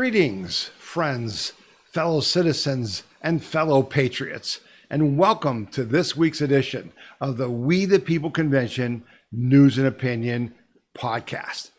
Greetings, friends, fellow citizens, and fellow patriots, and welcome to this week's edition of the We the People Convention News and Opinion podcast.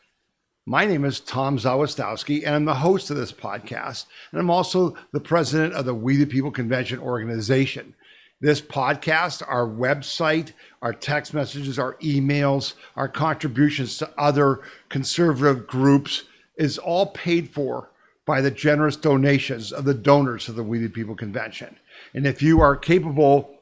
My name is Tom Zawistowski, and I'm the host of this podcast, and I'm also the president of the We the People Convention organization. This podcast, our website, our text messages, our emails, our contributions to other conservative groups is all paid for by the generous donations of the donors of the We the People Convention. And if you are capable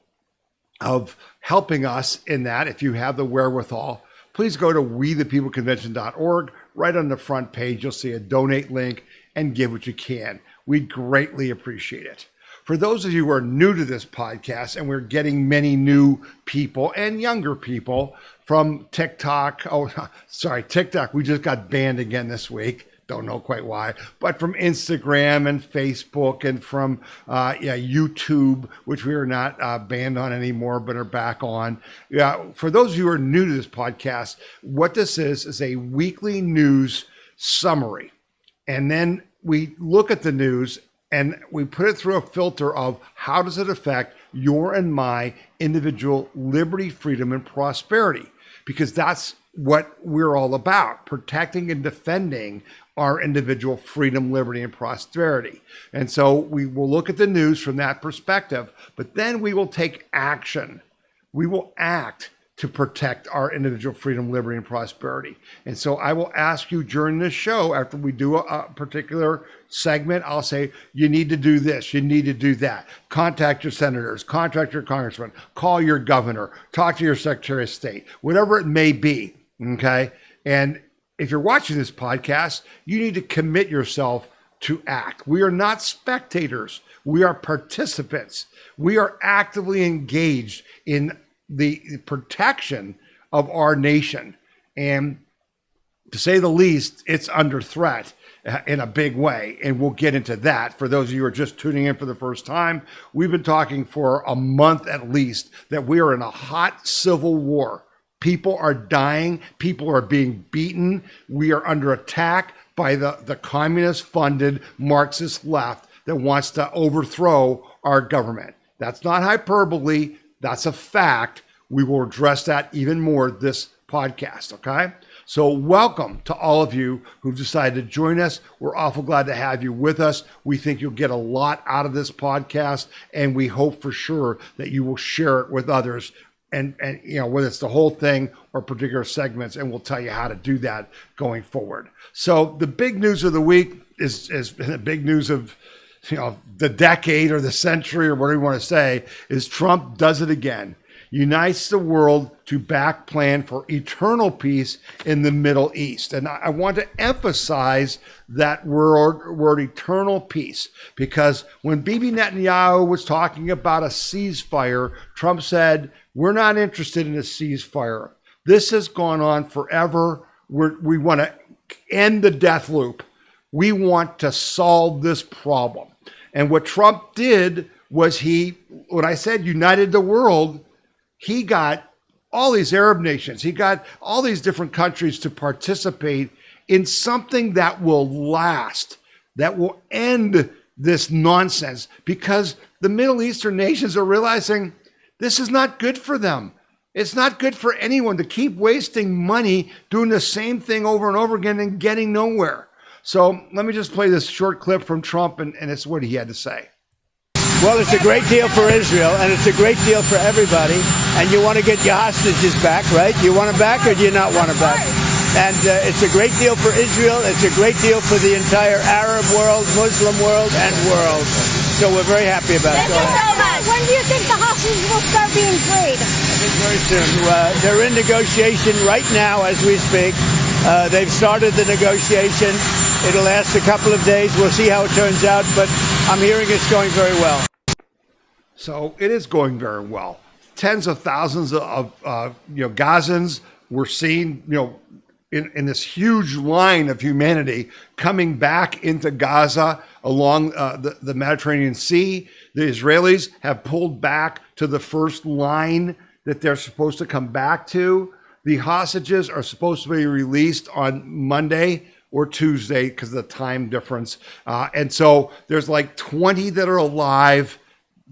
of helping us in that, if you have the wherewithal, please go to wethepeopleconvention.org. Right on the front page, you'll see a donate link and give what you can. We'd greatly appreciate it. For those of you who are new to this podcast, and we're getting many new people and younger people from TikTok. TikTok. We just got banned again this week. Don't know quite why, but from Instagram and Facebook and from YouTube, which we are not banned on anymore, but are back on. For those of you who are new to this podcast, what this is a weekly news summary. And then we look at the news and we put it through a filter of how does it affect your and my individual liberty, freedom, and prosperity? Because that's what we're all about, protecting and defending our individual freedom, liberty, and prosperity. And so we will look at the news from that perspective, but then we will take action. We will act to protect our individual freedom, liberty, and prosperity. And so I will ask you during this show, after we do a particular segment, I'll say, you need to do this, you need to do that. Contact your senators, contact your congressman, call your governor, talk to your secretary of state, whatever it may be, okay? And if you're watching this podcast, you need to commit yourself to act. We are not spectators. We are participants. We are actively engaged in the protection of our nation. And to say the least, it's under threat in a big way. And we'll get into that. For those of you who are just tuning in for the first time, we've been talking for a month at least that we are in a hot civil war. People are dying. People are being beaten. We are under attack by the communist-funded Marxist left that wants to overthrow our government. That's not hyperbole. That's a fact. We will address that even more this podcast, okay? So welcome to all of you who've decided to join us. We're awful glad to have you with us. We think you'll get a lot out of this podcast, and we hope for sure that you will share it with others. And you know, whether it's the whole thing or particular segments, and we'll tell you how to do that going forward. So the big news of the week is the big news of, you know, the decade or the century or whatever you want to say, is Trump does it again. Unites the world to back plan for eternal peace in the Middle East. And I want to emphasize that word eternal peace, because when Bibi Netanyahu was talking about a ceasefire, Trump said, we're not interested in a ceasefire. This has gone on forever. We want to end the death loop. We want to solve this problem. And what Trump did was when I said united the world, he got all these Arab nations, he got all these different countries to participate in something that will last, that will end this nonsense, because the Middle Eastern nations are realizing this is not good for them. It's not good for anyone to keep wasting money doing the same thing over and over again and getting nowhere. So let me just play this short clip from Trump, and it's what he had to say. Well, it's a great deal for Israel, and it's a great deal for everybody. And you want to get your hostages back, right? You want them back, or do you not want them back? And it's a great deal for Israel. It's a great deal for the entire Arab world, Muslim world, and world. So we're very happy about it. Thank you so much. When do you think the hostages will start being freed? I think very soon. They're in negotiation right now as we speak. They've started the negotiation. It'll last a couple of days. We'll see how it turns out, but I'm hearing it's going very well. So it is going very well. Tens of thousands of Gazans were seen, in this huge line of humanity coming back into Gaza along the Mediterranean Sea. The Israelis have pulled back to the first line that they're supposed to come back to. The hostages are supposed to be released on Monday, or Tuesday because of the time difference. And so there's like 20 that are alive.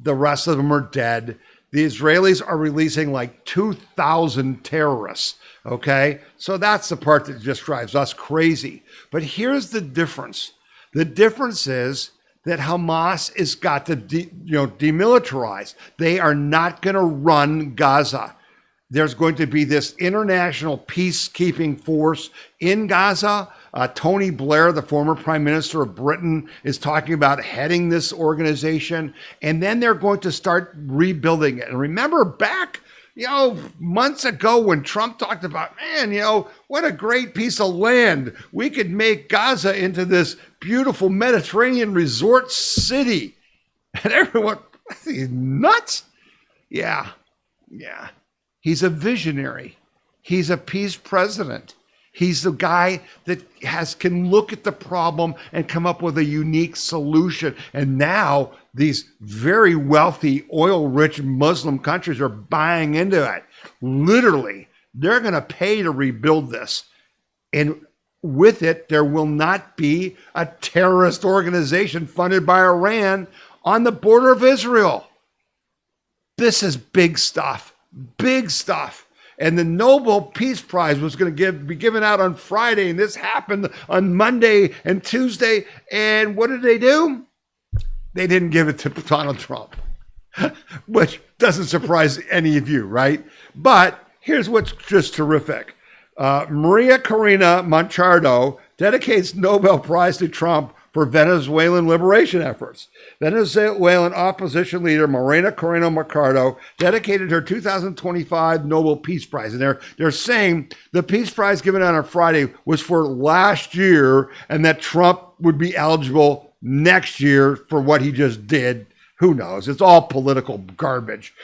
The rest of them are dead. The Israelis are releasing like 2,000 terrorists. Okay. So that's the part that just drives us crazy. But here's the difference. The difference is that Hamas has got to demilitarize. They are not going to run Gaza. There's going to be this international peacekeeping force in Gaza. Tony Blair, the former prime minister of Britain, is talking about heading this organization. And then they're going to start rebuilding it. And remember back, months ago when Trump talked about, man, what a great piece of land. We could make Gaza into this beautiful Mediterranean resort city. And everyone, he's nuts. Yeah. He's a visionary. He's a peace president. He's the guy that can look at the problem and come up with a unique solution. And now these very wealthy, oil-rich Muslim countries are buying into it. Literally, they're going to pay to rebuild this. And with it, there will not be a terrorist organization funded by Iran on the border of Israel. This is big stuff. Big stuff. And the Nobel Peace Prize was going to be given out on Friday, and this happened on Monday and Tuesday. And what did they do? They didn't give it to Donald Trump, which doesn't surprise any of you, right? But here's what's just terrific. Maria Corina Machado dedicates Nobel Prize to Trump for Venezuelan liberation efforts. Venezuelan opposition leader Maria Corina Machado dedicated her 2025 Nobel Peace Prize. And they're saying the Peace Prize given out on Friday was for last year and that Trump would be eligible next year for what he just did. Who knows? It's all political garbage.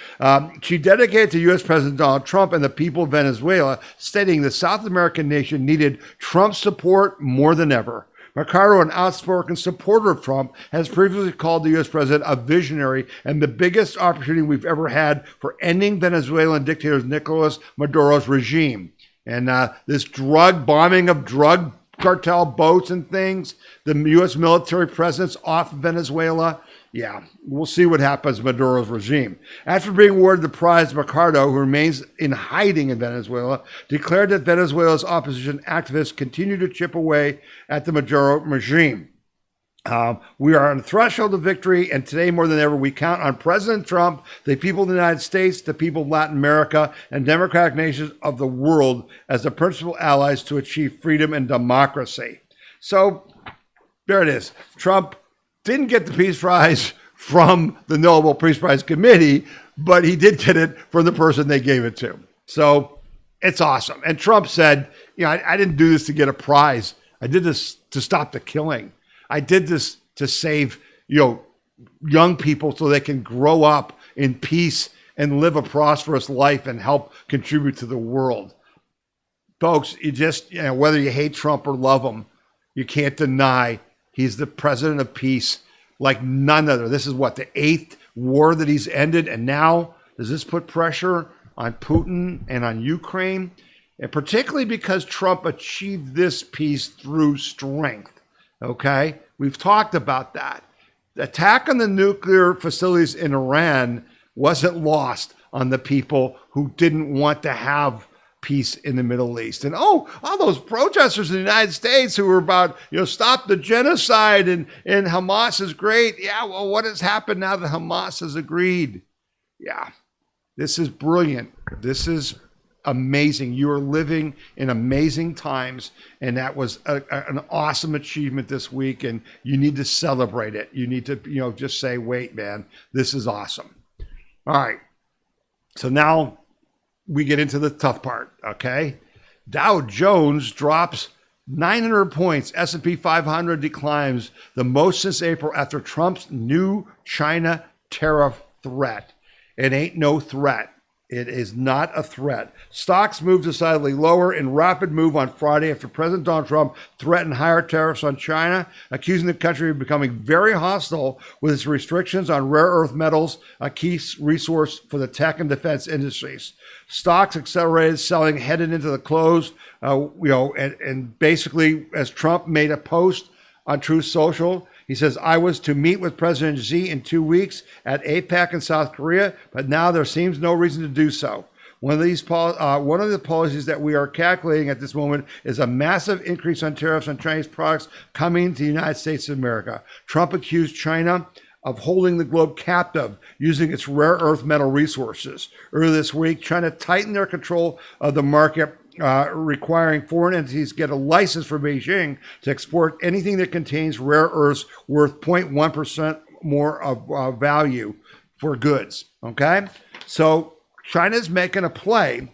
She dedicated to U.S. President Donald Trump and the people of Venezuela, stating the South American nation needed Trump's support more than ever. Mercado, an outspoken supporter of Trump, has previously called the U.S. president a visionary and the biggest opportunity we've ever had for ending Venezuelan dictator Nicolas Maduro's regime. And this bombing of drug cartel boats and things, the U.S. military presence off Venezuela. Yeah, we'll see what happens to Maduro's regime. After being awarded the prize, Mercado, who remains in hiding in Venezuela, declared that Venezuela's opposition activists continue to chip away at the Maduro regime. We are on the threshold of victory, and today more than ever, we count on President Trump, the people of the United States, the people of Latin America, and democratic nations of the world as the principal allies to achieve freedom and democracy. So there it is. Trump didn't get the Peace Prize from the Nobel Peace Prize Committee, but he did get it from the person they gave it to. So it's awesome. And Trump said, I didn't do this to get a prize. I did this to stop the killing. I did this to save, young people so they can grow up in peace and live a prosperous life and help contribute to the world. Folks, you just, whether you hate Trump or love him, you can't deny he's the president of peace like none other. This is the 8th war that he's ended. And now does this put pressure on Putin and on Ukraine? And particularly because Trump achieved this peace through strength. Okay, we've talked about that. The attack on the nuclear facilities in Iran wasn't lost on the people who didn't want to have peace in the Middle East. And all those protesters in the United States who were about, stop the genocide and Hamas is great. Yeah, well, what has happened now that Hamas has agreed? Yeah, this is brilliant. This is amazing. You are living in amazing times, and that was an awesome achievement this week, and you need to celebrate it. You need to, just say, wait, man, this is awesome. All right. So now we get into the tough part, okay? Dow Jones drops 900 points. S&P 500 declines the most since April after Trump's new China tariff threat. It ain't no threat. It is not a threat. Stocks moved decidedly lower in rapid move on Friday after President Donald Trump threatened higher tariffs on China, accusing the country of becoming very hostile with its restrictions on rare earth metals, a key resource for the tech and defense industries. Stocks accelerated selling headed into the close, and basically, as Trump made a post on Truth Social, he says, I was to meet with President Xi in 2 weeks at APEC in South Korea, but now there seems no reason to do so. One of the policies that we are calculating at this moment is a massive increase on tariffs on Chinese products coming to the United States of America. Trump accused China of holding the globe captive using its rare earth metal resources. Earlier this week, China tightened their control of the market, requiring foreign entities get a license from Beijing to export anything that contains rare earths worth 0.1% more of value for goods. Okay? So China's making a play.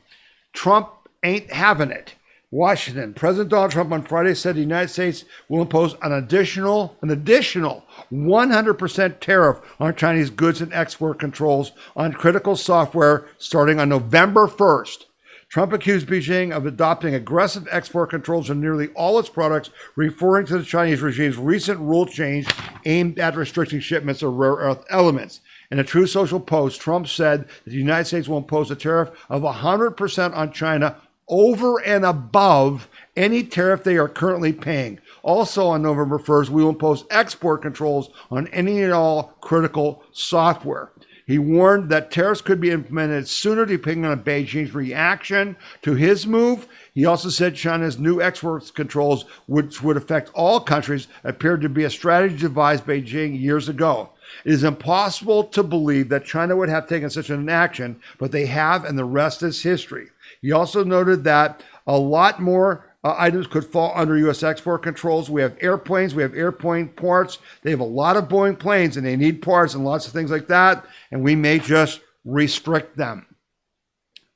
Trump ain't having it. Washington. President Donald Trump on Friday said the United States will impose an additional 100% tariff on Chinese goods and export controls on critical software starting on November 1st. Trump accused Beijing of adopting aggressive export controls on nearly all its products, referring to the Chinese regime's recent rule change aimed at restricting shipments of rare earth elements. In a Truth Social post, Trump said that the United States will impose a tariff of 100% on China over and above any tariff they are currently paying. Also on November 1st, we will impose export controls on any and all critical software. He warned that tariffs could be implemented sooner depending on Beijing's reaction to his move. He also said China's new export controls, which would affect all countries, appeared to be a strategy devised by Beijing years ago. It is impossible to believe that China would have taken such an action, but they have, and the rest is history. He also noted that a lot more items could fall under U.S. export controls. We have airplanes, we have airplane parts. They have a lot of Boeing planes and they need parts and lots of things like that. And we may just restrict them.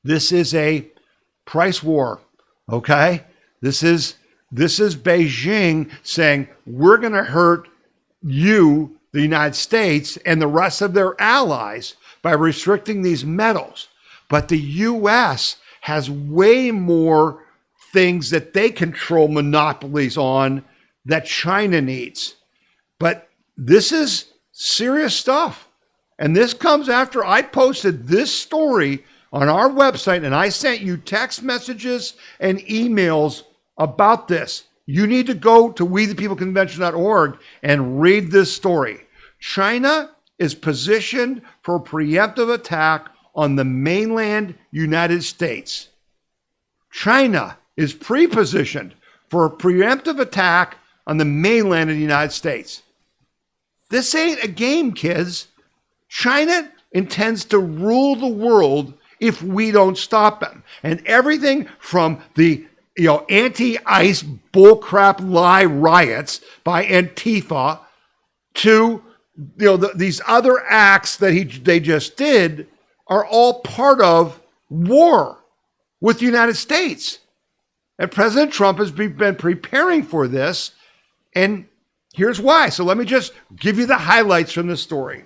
This is a price war, okay? This is Beijing saying, we're going to hurt you, the United States, and the rest of their allies by restricting these metals. But the U.S. has way more things that they control monopolies on that China needs. But this is serious stuff. And this comes after I posted this story on our website and I sent you text messages and emails about this. You need to go to wethepeopleconvention.org and read this story. China is positioned for a preemptive attack on the mainland United States. China is pre-positioned for a preemptive attack on the mainland of the United States. This ain't a game, kids. China intends to rule the world if we don't stop them. And everything from the anti-ICE bullcrap lie riots by Antifa to these other acts that they just did are all part of war with the United States. And President Trump has been preparing for this, and here's why. So let me just give you the highlights from this story.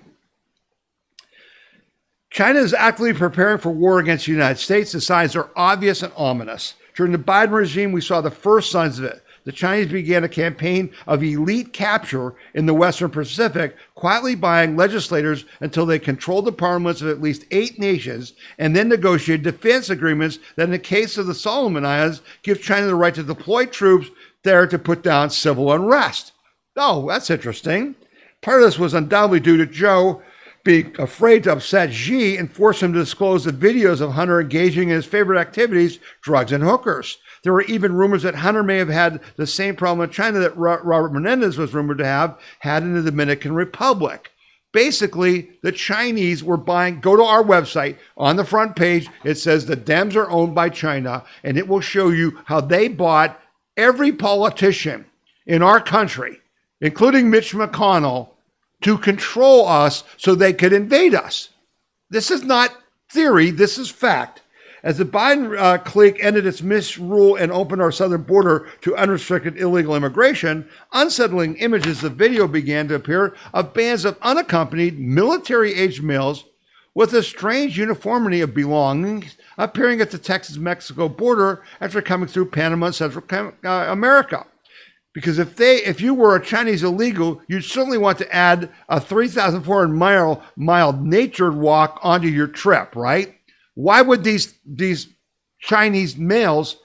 China is actively preparing for war against the United States. The signs are obvious and ominous. During the Biden regime, we saw the first signs of it. The Chinese began a campaign of elite capture in the Western Pacific, quietly buying legislators until they controlled the parliaments of at least 8 nations, and then negotiated defense agreements that, in the case of the Solomon Islands, give China the right to deploy troops there to put down civil unrest. Oh, that's interesting. Part of this was undoubtedly due to Joe being afraid to upset Xi and force him to disclose the videos of Hunter engaging in his favorite activities, drugs and hookers. There were even rumors that Hunter may have had the same problem in China that Robert Menendez was rumored to have had in the Dominican Republic. Basically, the Chinese were buying, go to our website, on the front page, it says the Dems are owned by China, and it will show you how they bought every politician in our country, including Mitch McConnell, to control us so they could invade us. This is not theory, this is fact. As the Biden clique ended its misrule and opened our southern border to unrestricted illegal immigration, unsettling images of video began to appear of bands of unaccompanied military-aged males with a strange uniformity of belongings appearing at the Texas-Mexico border after coming through Panama and Central America. Because if you were a Chinese illegal, you'd certainly want to add a 3,400 mile nature walk onto your trip, right? Why would these Chinese males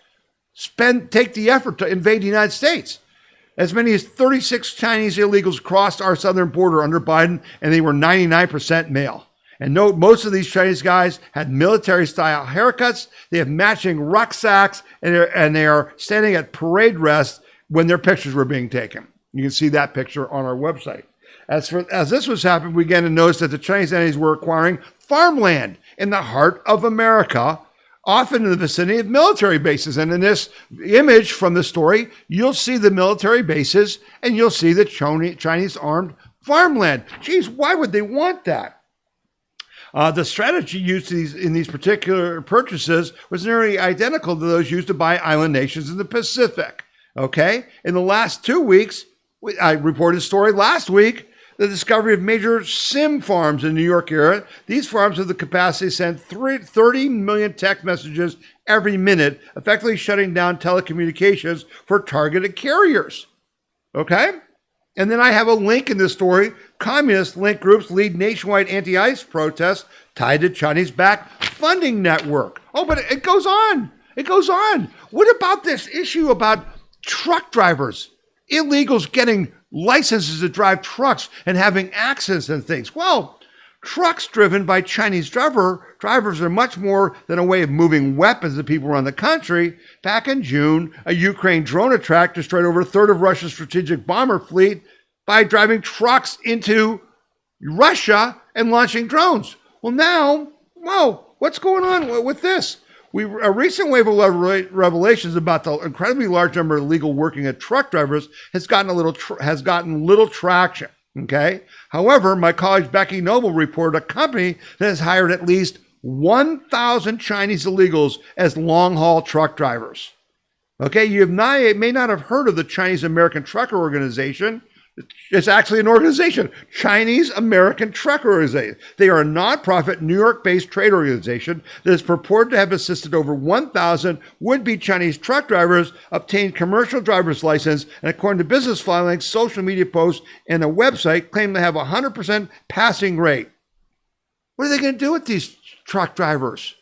take the effort to invade the United States? As many as 36 Chinese illegals crossed our southern border under Biden, and they were 99% male. And note, most of these Chinese guys had military-style haircuts. They have matching rucksacks, and they are standing at parade rest when their pictures were being taken. You can see that picture on our website. As this was happening, we began to notice that the Chinese entities were acquiring farmland in the heart of America, often in the vicinity of military bases. And in this image from the story, you'll see the military bases and you'll see the Chinese armed farmland. Geez, why would they want that? The strategy used in these particular purchases was nearly identical to those used to buy island nations in the Pacific. Okay? In the last 2 weeks, I reported a story last week, the discovery of major SIM farms in the New York area. These farms have the capacity to send 30 million text messages every minute, effectively shutting down telecommunications for targeted carriers. Okay? And then I have a link in this story. Communist link groups lead nationwide anti-ICE protests tied to Chinese-backed funding network. Oh, but it goes on. It goes on. What about this issue about truck drivers, illegals getting licenses to drive trucks and having accidents and things? Well, trucks driven by Chinese drivers are much more than a way of moving weapons to people around the country. Back in June, a Ukraine drone attack destroyed over a third of Russia's strategic bomber fleet by driving trucks into Russia and launching drones. Well, now, whoa, what's going on with this? A recent wave of revelations about the incredibly large number of illegal working at truck drivers has gotten little traction. Okay. However, my colleague Becky Noble reported a company that has hired at least 1,000 Chinese illegals as long-haul truck drivers. Okay, you may not have heard of the Chinese American Trucker Organization. It's actually an organization, Chinese American Trucker Organization. They are a nonprofit New York-based trade organization that is purported to have assisted over 1,000 would-be Chinese truck drivers obtain commercial driver's license, and according to business filings, social media posts, and a website, claim to have a 100% passing rate. What are they going to do with these truck drivers?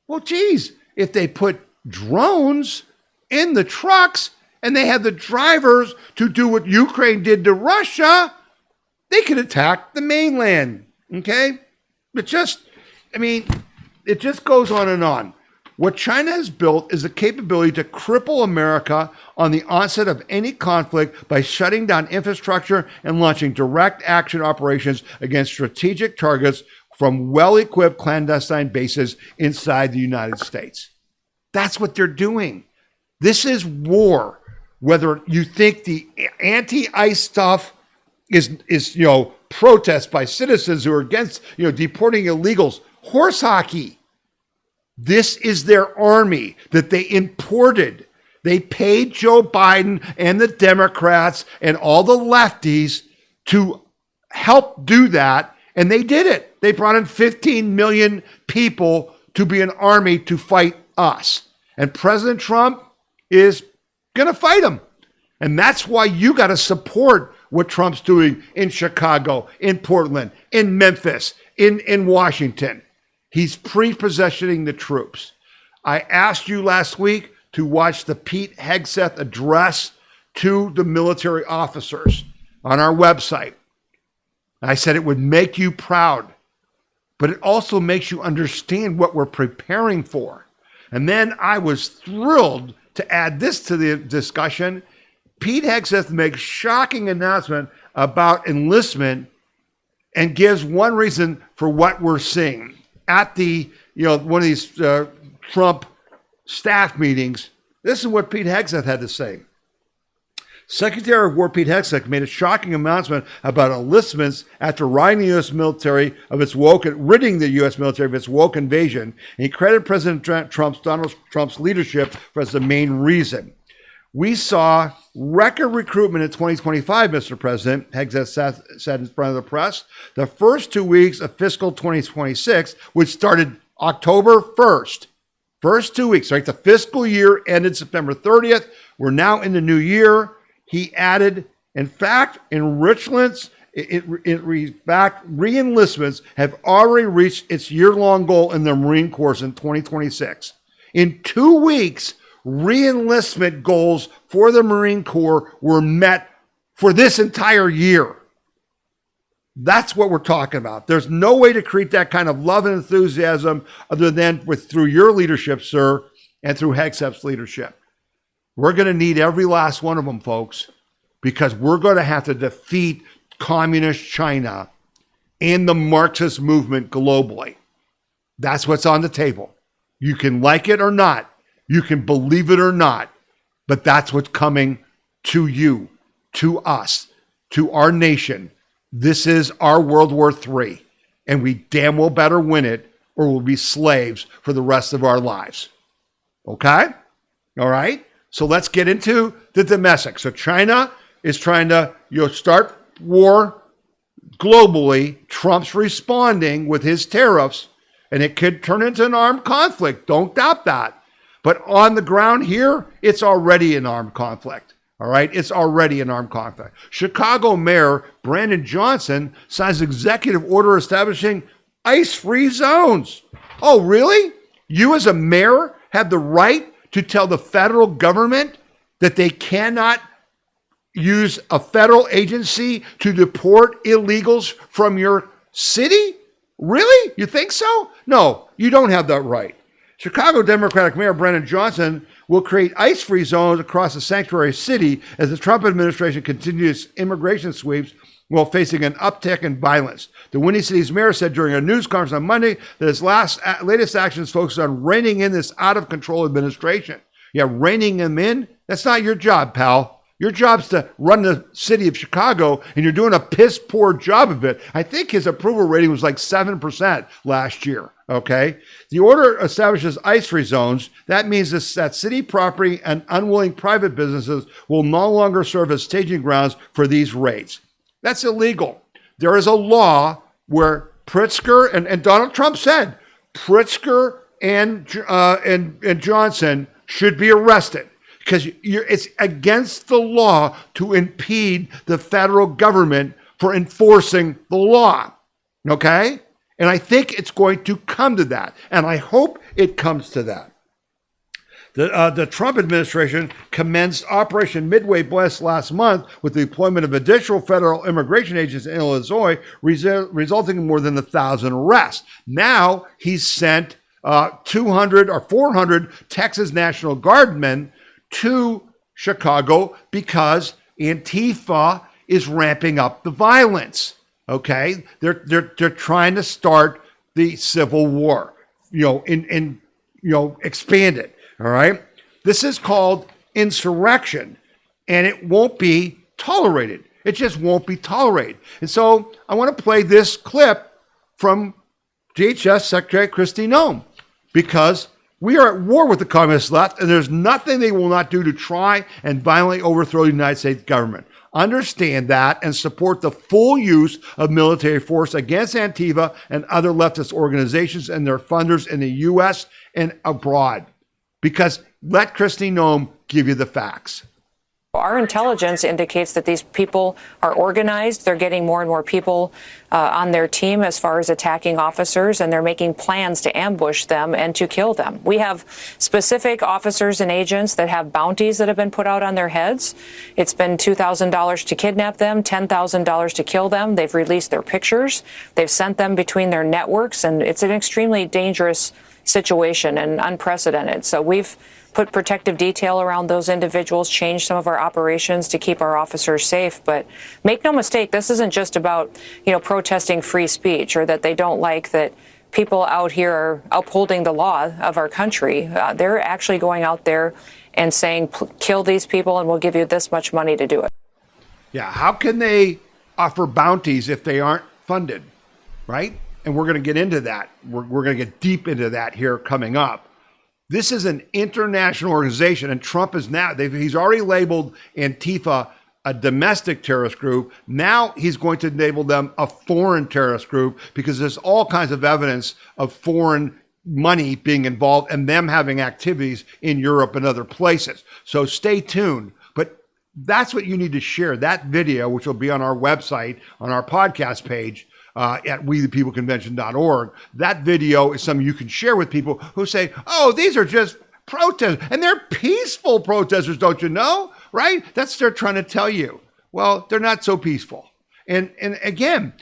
Well, geez, if they put drones in the trucks, and they have the drivers to do what Ukraine did to Russia, they could attack the mainland, okay? It just goes on and on. What China has built is the capability to cripple America on the onset of any conflict by shutting down infrastructure and launching direct action operations against strategic targets from well-equipped clandestine bases inside the United States. That's what they're doing. This is war. Whether you think the anti-ICE stuff is protest by citizens who are against deporting illegals, horse hockey. This is their army that they imported. They paid Joe Biden and the Democrats and all the lefties to help do that, and they did it. They brought in 15 million people to be an army to fight us. And President Trump is going to fight them. And that's why you got to support what Trump's doing in Chicago, in Portland, in Memphis, in Washington. He's prepossessing the troops. I asked you last week to watch the Pete Hegseth address to the military officers on our website. I said it would make you proud, but it also makes you understand what we're preparing for. And then I was thrilled to add this to the discussion. Pete Hegseth makes shocking announcement about enlistment and gives one reason for what we're seeing at the one of these Trump staff meetings. This is what Pete Hegseth had to say. Secretary of War Pete Hegseth made a shocking announcement about enlistments after ridding the U.S. military of its woke invasion. And he credited President Donald Trump's leadership as the main reason. We saw record recruitment in 2025, Mr. President, Hegseth said in front of the press. The first 2 weeks of fiscal 2026, which started October 1st, first 2 weeks, right? The fiscal year ended September 30th. We're now in the new year. He added, in fact, re-enlistments have already reached its year-long goal in the Marine Corps in 2026. In 2 weeks, re-enlistment goals for the Marine Corps were met for this entire year. That's what we're talking about. There's no way to create that kind of love and enthusiasm other than through your leadership, sir, and through Hegseth's leadership. We're going to need every last one of them, folks, because we're going to have to defeat communist China and the Marxist movement globally. That's what's on the table. You can like it or not. You can believe it or not, but that's what's coming to you, to us, to our nation. This is our World War III, and we damn well better win it or we'll be slaves for the rest of our lives. Okay? All right? So let's get into the domestic. So China is trying to start war globally. Trump's responding with his tariffs, and it could turn into an armed conflict. Don't doubt that. But on the ground here, it's already an armed conflict. All right? It's already an armed conflict. Chicago Mayor Brandon Johnson signs executive order establishing ICE-free zones. Oh, really? You as a mayor have the right to tell the federal government that they cannot use a federal agency to deport illegals from your city? Really? You think so? No, you don't have that right. Chicago Democratic Mayor Brandon Johnson will create ICE-free zones across the sanctuary city as the Trump administration continues immigration sweeps while facing an uptick in violence. The Windy City's mayor said during a news conference on Monday that his latest actions focus on reining in this out-of-control administration. Yeah, reining them in? That's not your job, pal. Your job's to run the city of Chicago, and you're doing a piss-poor job of it. I think his approval rating was like 7% last year, okay? The order establishes ICE-free zones. That means that city property and unwilling private businesses will no longer serve as staging grounds for these raids. That's illegal. There is a law where Pritzker, and Donald Trump said, Pritzker and Johnson should be arrested, because it's against the law to impede the federal government for enforcing the law, okay? And I think it's going to come to that, and I hope it comes to that. The Trump administration commenced Operation Midway Blast last month with the deployment of additional federal immigration agents in Illinois, resulting in more than 1,000 arrests. Now he's sent 200 or 400 Texas National Guardmen to Chicago because Antifa is ramping up the violence. Okay, they're trying to start the civil war, expand it. All right, this is called insurrection, and it won't be tolerated. It just won't be tolerated. And so I want to play this clip from DHS Secretary Kristi Noem, because we are at war with the communist left, and there's nothing they will not do to try and violently overthrow the United States government. Understand that and support the full use of military force against Antifa and other leftist organizations and their funders in the U.S. and abroad. Because let Kristi Noem give you the facts. Our intelligence indicates that these people are organized. They're getting more and more people on their team as far as attacking officers, and they're making plans to ambush them and to kill them. We have specific officers and agents that have bounties that have been put out on their heads. It's been $2,000 to kidnap them, $10,000 to kill them. They've released their pictures. They've sent them between their networks, and it's an extremely dangerous situation and unprecedented. So we've put protective detail around those individuals, changed some of our operations to keep our officers safe. But make no mistake, this isn't just about, protesting free speech or that they don't like that people out here are upholding the law of our country. They're actually going out there and saying, kill these people and we'll give you this much money to do it. Yeah, how can they offer bounties if they aren't funded, right? And we're going to get into that. We're going to get deep into that here coming up. This is an international organization, and Trump is now, he's already labeled Antifa a domestic terrorist group. Now he's going to label them a foreign terrorist group because there's all kinds of evidence of foreign money being involved and them having activities in Europe and other places. So stay tuned. But that's what you need to share. That video, which will be on our website, on our podcast page, at wethepeopleconvention.org. That video is something you can share with people who say, oh, these are just protests. And they're peaceful protesters, don't you know? Right? That's what they're trying to tell you. Well, they're not so peaceful. And again,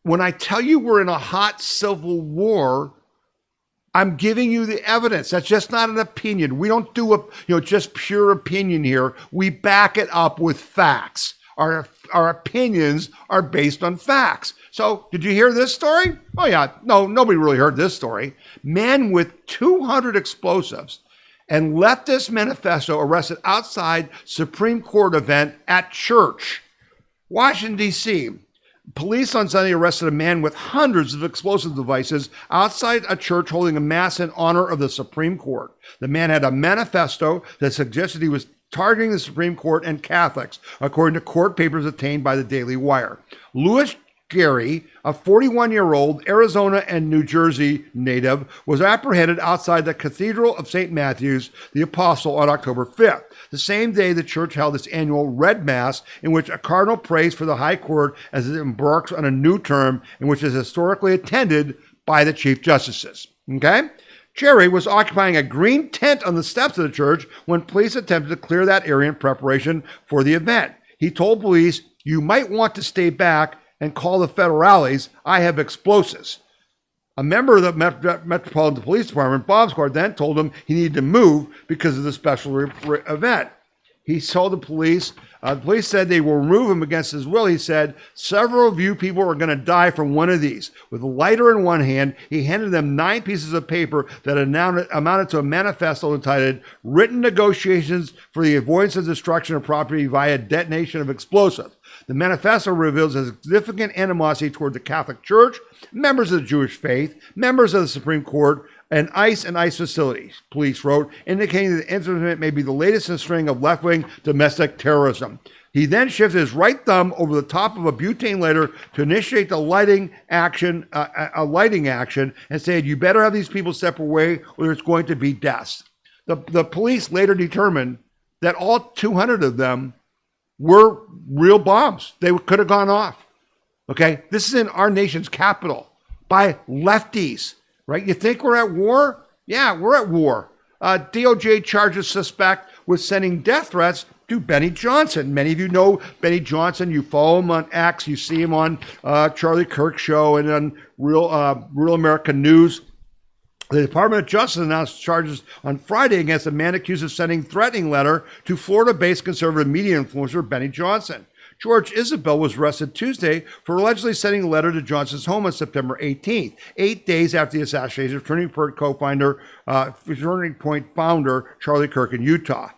when I tell you we're in a hot civil war, I'm giving you the evidence. That's just not an opinion. We don't do just pure opinion here. We back it up with facts. Our opinions are based on facts. So did you hear this story? Oh yeah, no, nobody really heard this story. Man with 200 explosives and leftist manifesto arrested outside Supreme Court event at church. Washington, D.C. Police on Sunday arrested a man with hundreds of explosive devices outside a church holding a mass in honor of the Supreme Court. The man had a manifesto that suggested he was targeting the Supreme Court and Catholics, according to court papers obtained by the Daily Wire. Louis Gary, a 41-year-old Arizona and New Jersey native, was apprehended outside the Cathedral of St. Matthew's the Apostle on October 5th. The same day, the church held its annual Red Mass, in which a cardinal prays for the High Court as it embarks on a new term in which it is historically attended by the Chief Justices. Okay? Jerry was occupying a green tent on the steps of the church when police attempted to clear that area in preparation for the event. He told police, "You might want to stay back and call the federales. I have explosives." A member of the Metropolitan Police Department, bomb squad, then told him he needed to move because of the special event. He told the police said they will remove him against his will. He said, "Several of you people are going to die from one of these." With a lighter in one hand, he handed them 9 pieces of paper that amounted to a manifesto entitled "Written Negotiations for the Avoidance of Destruction of Property via Detonation of Explosives." The manifesto reveals a significant animosity toward the Catholic Church, members of the Jewish faith, members of the Supreme Court, and ICE facilities, police wrote, indicating that the incident may be the latest in a string of left-wing domestic terrorism. He then shifted his right thumb over the top of a butane lighter to initiate the lighting action, and said, "You better have these people step away or there's going to be deaths." The police later determined that all 200 of them were real bombs. They could have gone off. Okay? This is in our nation's capital by lefties. Right? You think we're at war? Yeah, we're at war. DOJ charges suspect with sending death threats to Benny Johnson. Many of you know Benny Johnson. You follow him on X. You see him on Charlie Kirk Show and on Real American News. The Department of Justice announced charges on Friday against a man accused of sending a threatening letter to Florida-based conservative media influencer Benny Johnson. George Isabel was arrested Tuesday for allegedly sending a letter to Johnson's home on September 18th, 8 days after the assassination of Turning Point founder Charlie Kirk in Utah.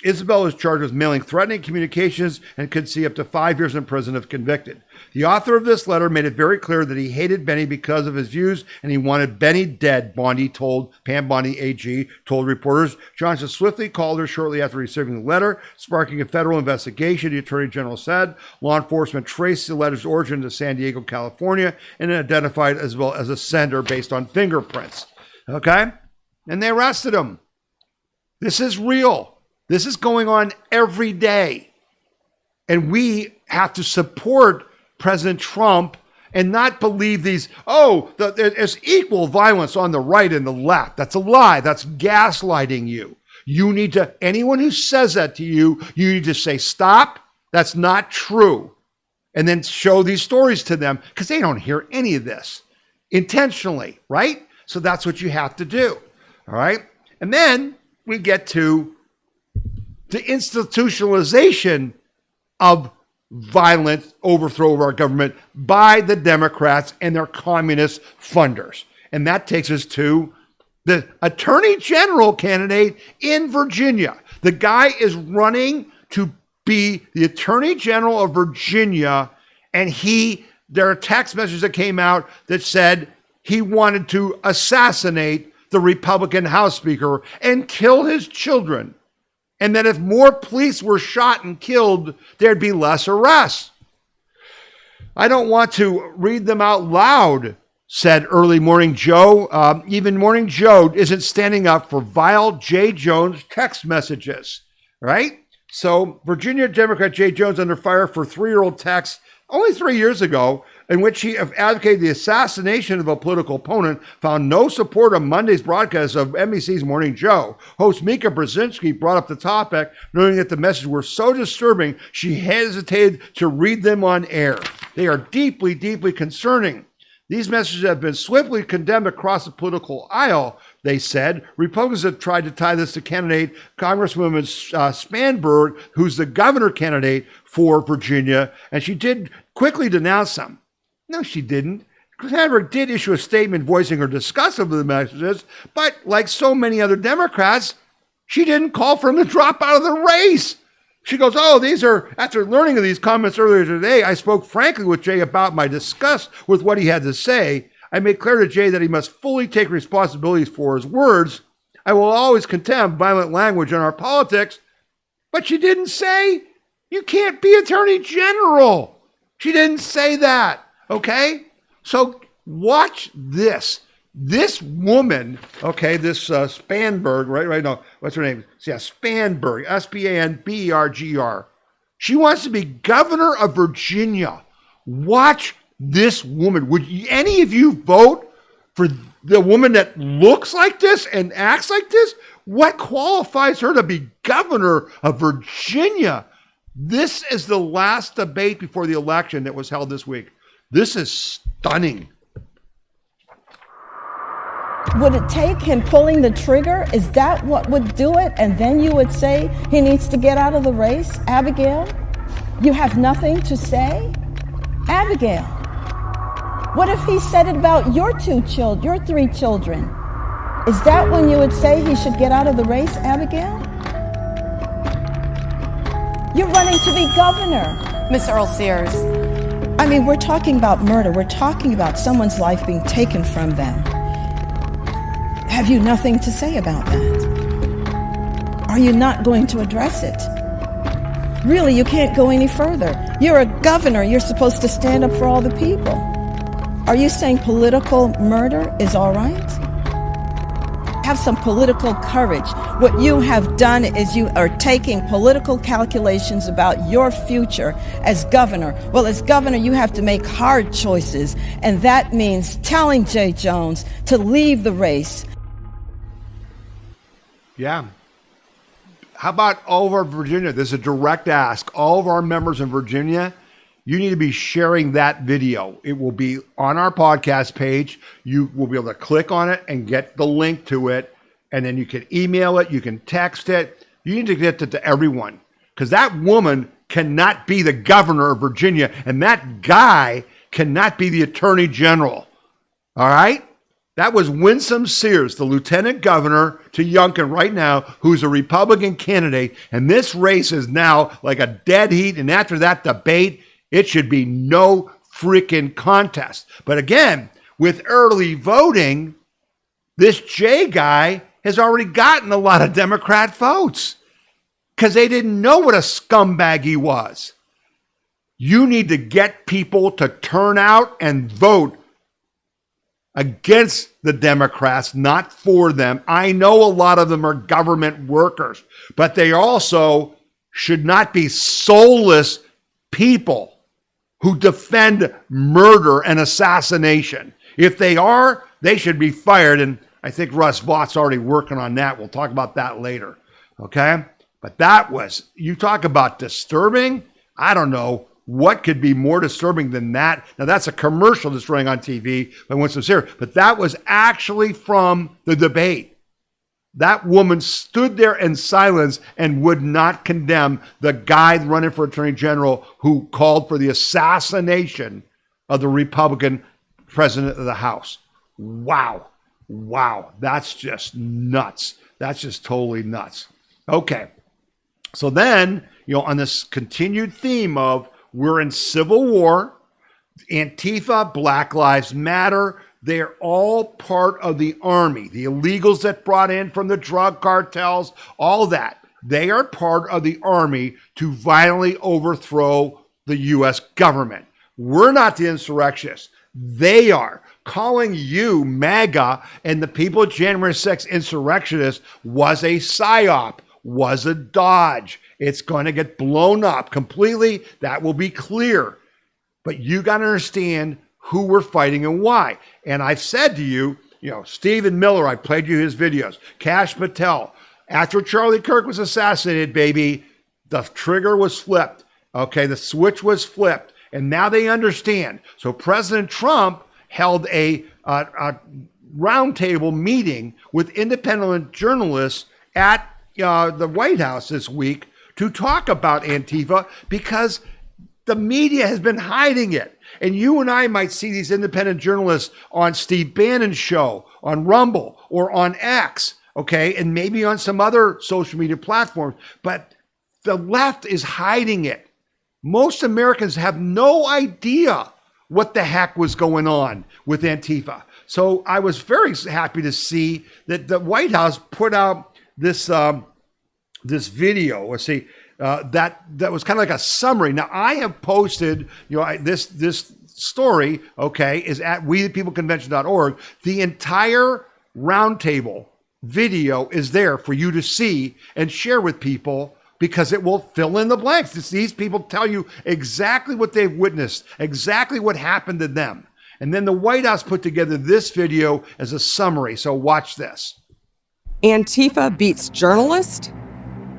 Isabel is charged with mailing threatening communications and could see up to 5 years in prison if convicted. The author of this letter made it very clear that he hated Benny because of his views and he wanted Benny dead, Pam Bondi AG told reporters. Johnson swiftly called her shortly after receiving the letter, sparking a federal investigation, the Attorney General said. Law enforcement traced the letter's origin to San Diego, California, and identified as well as a sender based on fingerprints. Okay? And they arrested him. This is real. This is going on every day. And we have to support President Trump and not believe these, there's equal violence on the right and the left. That's a lie. That's gaslighting you. Anyone who says that to you, you need to say, stop. That's not true. And then show these stories to them because they don't hear any of this intentionally, right? So that's what you have to do. All right. And then we get to the institutionalization of violent overthrow of our government by the Democrats and their communist funders. And that takes us to the Attorney General candidate in Virginia. The guy is running to be the Attorney General of Virginia, and there are text messages that came out that said he wanted to assassinate the Republican House Speaker and kill his children. And that if more police were shot and killed, there'd be less arrests. I don't want to read them out loud, said Early Morning Joe. Even Morning Joe isn't standing up for vile J. Jones text messages, right? So Virginia Democrat J. Jones under fire for 3-year-old texts only 3 years ago, in which he advocated the assassination of a political opponent, found no support on Monday's broadcast of NBC's Morning Joe. Host Mika Brzezinski brought up the topic, knowing that the messages were so disturbing, she hesitated to read them on air. They are deeply, deeply concerning. These messages have been swiftly condemned across the political aisle, they said. Republicans have tried to tie this to candidate Congresswoman Spanberg, who's the governor candidate for Virginia, and she did quickly denounce them. No, she didn't. Spanberg did issue a statement voicing her disgust over the messages, but like so many other Democrats, she didn't call for him to drop out of the race. She goes, after learning of these comments earlier today, I spoke frankly with Jay about my disgust with what he had to say. I made clear to Jay that he must fully take responsibilities for his words. I will always condemn violent language in our politics. But she didn't say, you can't be Attorney General. She didn't say that, okay? So watch this. This woman, this Spanberg, right? No, what's her name? Yeah, Spanberg, Spanberger. She wants to be governor of Virginia. Watch this woman. Would any of you vote for the woman that looks like this and acts like this? What qualifies her to be governor of Virginia? This is the last debate before the election that was held this week. This is stunning. Would it take him pulling the trigger? Is that what would do it? And then you would say he needs to get out of the race? Abigail, you have nothing to say? Abigail, what if he said it about your 3 children? Is that when you would say he should get out of the race, Abigail? You're running to be governor. Miss Earl Sears. I mean, we're talking about murder. We're talking about someone's life being taken from them. Have you nothing to say about that? Are you not going to address it? Really, you can't go any further. You're a governor. You're supposed to stand up for all the people. Are you saying political murder is all right? Have some political courage. What you have done is you are taking political calculations about your future as governor. Well, as governor, you have to make hard choices, and that means telling Jay Jones to leave the race. Yeah. How about all of our Virginia? This is a direct ask. All of our members in Virginia, you need to be sharing that video. It will be on our podcast page. You will be able to click on it and get the link to it. And then you can email it. You can text it. You need to get it to everyone, because that woman cannot be the governor of Virginia, and that guy cannot be the attorney general. All right? That was Winsome Sears, the lieutenant governor to Youngkin right now, who's a Republican candidate. And this race is now like a dead heat. And after that debate, it should be no freaking contest. But again, with early voting, this Jay guy has already gotten a lot of Democrat votes because they didn't know what a scumbag he was. You need to get people to turn out and vote against the Democrats, not for them. I know a lot of them are government workers, but they also should not be soulless people who defend murder and assassination. If they are, they should be fired. And I think Russ Vought's already working on that. We'll talk about that later. Okay? But that was, you talk about disturbing. I don't know what could be more disturbing than that. Now, that's a commercial that's running on TV by Winston Sears, but that was actually from the debate. That woman stood there in silence and would not condemn the guy running for attorney general who called for the assassination of the Republican president of the House. Wow. Wow. That's just nuts. That's just totally nuts. Okay. So then, on this continued theme of we're in civil war, Antifa, Black Lives Matter, They're all part of the army. The illegals that brought in from the drug cartels, all that. They are part of the army to violently overthrow the U.S. government. We're not the insurrectionists. They are. Calling you MAGA and the people of January 6th insurrectionists was a psyop, was a dodge. It's going to get blown up completely. That will be clear. But you got to understand who we're fighting and why. And I've said to you, Stephen Miller, I played you his videos, Kash Patel. After Charlie Kirk was assassinated, baby, the trigger was flipped. Okay, the switch was flipped. And now they understand. So President Trump held a roundtable meeting with independent journalists at the White House this week to talk about Antifa because the media has been hiding it. And you and I might see these independent journalists on Steve Bannon's show, on Rumble, or on X, okay, and maybe on some other social media platforms. But the left is hiding it. Most Americans have no idea what the heck was going on with Antifa. So I was very happy to see that the White House put out this this video. Let's see, that was kind of like a summary. Now I have posted, this story, okay, is at wethepeopleconvention.org. The entire roundtable video is there for you to see and share with people, because it will fill in the blanks. These people tell you exactly what they've witnessed, exactly what happened to them. And then the White House put together this video as a summary. So watch this. Antifa beats journalists.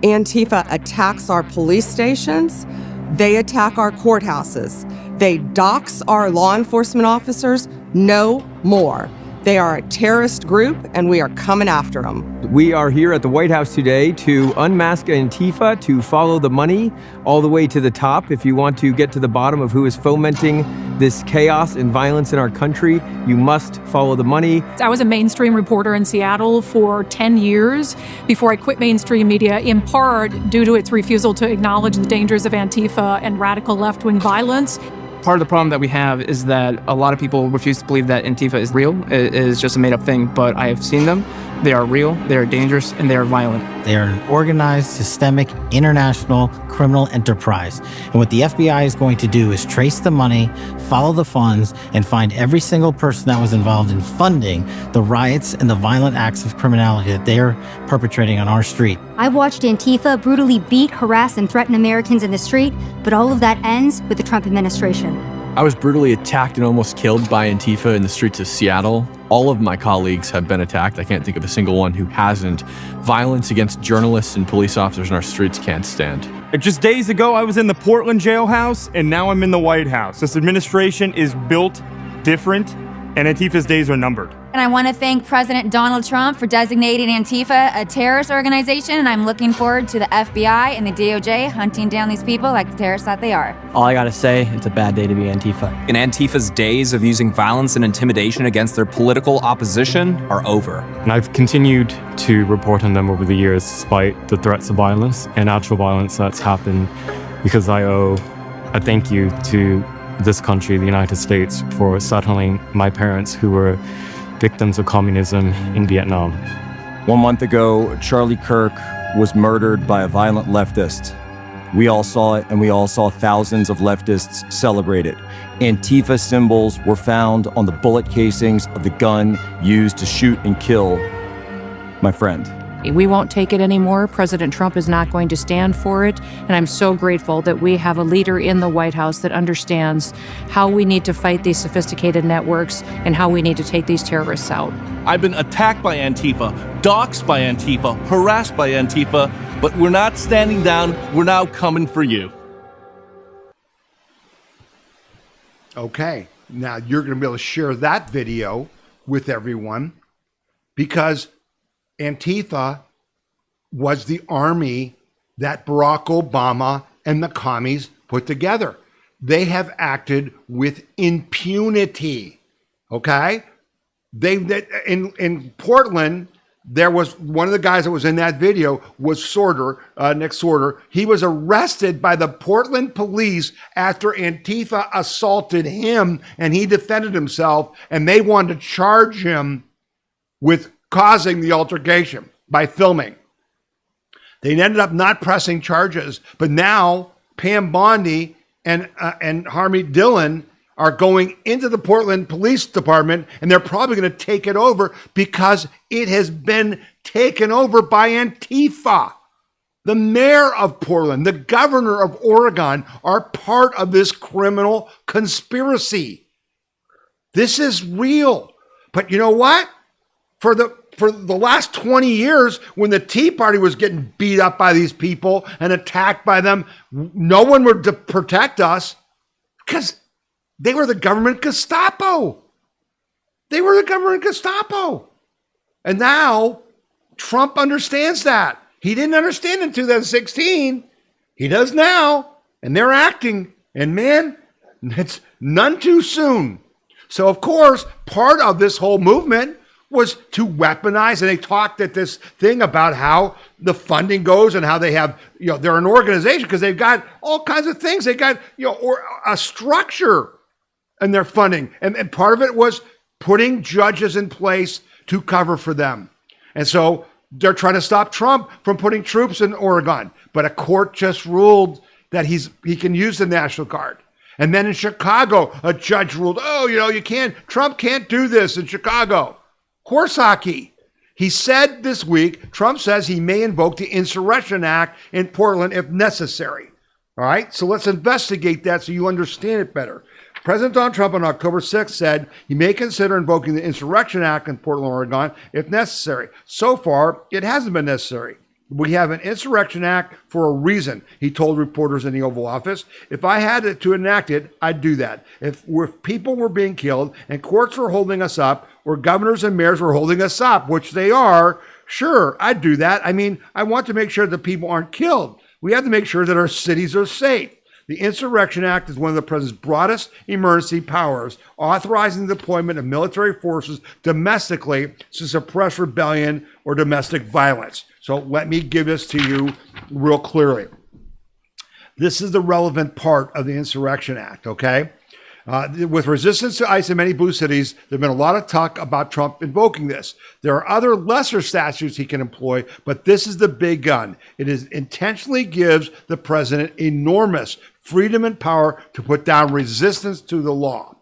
Antifa attacks our police stations. They attack our courthouses. They dox our law enforcement officers. No more. They are a terrorist group, and we are coming after them. We are here at the White House today to unmask Antifa, to follow the money all the way to the top. If you want to get to the bottom of who is fomenting this chaos and violence in our country, you must follow the money. I was a mainstream reporter in Seattle for 10 years before I quit mainstream media, in part due to its refusal to acknowledge the dangers of Antifa and radical left-wing violence. Part of the problem that we have is that a lot of people refuse to believe that Antifa is real. It is just a made-up thing, but I have seen them. They are real, they are dangerous, and they are violent. They are an organized, systemic, international criminal enterprise. And what the FBI is going to do is trace the money, follow the funds, and find every single person that was involved in funding the riots and the violent acts of criminality that they are perpetrating on our street. I've watched Antifa brutally beat, harass, and threaten Americans in the street, but all of that ends with the Trump administration. I was brutally attacked and almost killed by Antifa in the streets of Seattle. All of my colleagues have been attacked. I can't think of a single one who hasn't. Violence against journalists and police officers in our streets can't stand. Just days ago, I was in the Portland jailhouse, and now I'm in the White House. This administration is built different, and Antifa's days are numbered. And I want to thank President Donald Trump for designating Antifa a terrorist organization, and I'm looking forward to the FBI and the DOJ hunting down these people like the terrorists that they are. All I gotta say, it's a bad day to be Antifa. And Antifa's days of using violence and intimidation against their political opposition are over. And I've continued to report on them over the years, despite the threats of violence and actual violence that's happened, because I owe a thank you to this country, the United States, for settling my parents who were victims of communism in Vietnam. 1 month ago, Charlie Kirk was murdered by a violent leftist. We all saw it, and we all saw thousands of leftists celebrate it. Antifa symbols were found on the bullet casings of the gun used to shoot and kill my friend. We won't take it anymore. President Trump is not going to stand for it. And I'm so grateful that we have a leader in the White House that understands how we need to fight these sophisticated networks and how we need to take these terrorists out. I've been attacked by Antifa, doxxed by Antifa, harassed by Antifa, but we're not standing down. We're now coming for you. Okay, now you're going to be able to share that video with everyone, because Antifa was the army that Barack Obama and the commies put together. They have acted with impunity. Okay? In Portland, there was one of the guys that was in that video was Nick Sorter. He was arrested by the Portland police after Antifa assaulted him, and he defended himself, and they wanted to charge him with causing the altercation by filming. They ended up not pressing charges, but now Pam Bondi and Harmeet Dillon are going into the Portland Police Department, and they're probably going to take it over because it has been taken over by Antifa. The mayor of Portland, the governor of Oregon are part of this criminal conspiracy. This is real. But you know what? For the last 20 years, when the Tea Party was getting beat up by these people and attacked by them, no one would protect us because they were the government Gestapo. They were the government Gestapo. And now Trump understands that. He didn't understand in 2016. He does now. And they're acting. And man, it's none too soon. So, of course, part of this whole movement was to weaponize. And they talked at this thing about how the funding goes and how they have, they're an organization because they've got all kinds of things. They got, or a structure. And their funding. And part of it was putting judges in place to cover for them. And so they're trying to stop Trump from putting troops in Oregon. But a court just ruled that he can use the National Guard. And then in Chicago, a judge ruled, Trump can't do this in Chicago. Horse hockey. He said this week, Trump says he may invoke the Insurrection Act in Portland if necessary. All right, so let's investigate that so you understand it better. President Donald Trump on October 6th said he may consider invoking the Insurrection Act in Portland, Oregon, if necessary. So far, it hasn't been necessary. We have an Insurrection Act for a reason, he told reporters in the Oval Office. If I had to enact it, I'd do that. If people were being killed and courts were holding us up, or governors and mayors were holding us up, which they are, sure, I'd do that. I mean, I want to make sure that people aren't killed. We have to make sure that our cities are safe. The Insurrection Act is one of the president's broadest emergency powers, authorizing the deployment of military forces domestically to suppress rebellion or domestic violence. So let me give this to you real clearly. This is the relevant part of the Insurrection Act, okay? With resistance to ICE in many blue cities, there's been a lot of talk about Trump invoking this. There are other lesser statutes he can employ, but this is the big gun. It intentionally gives the president enormous freedom and power to put down resistance to the law.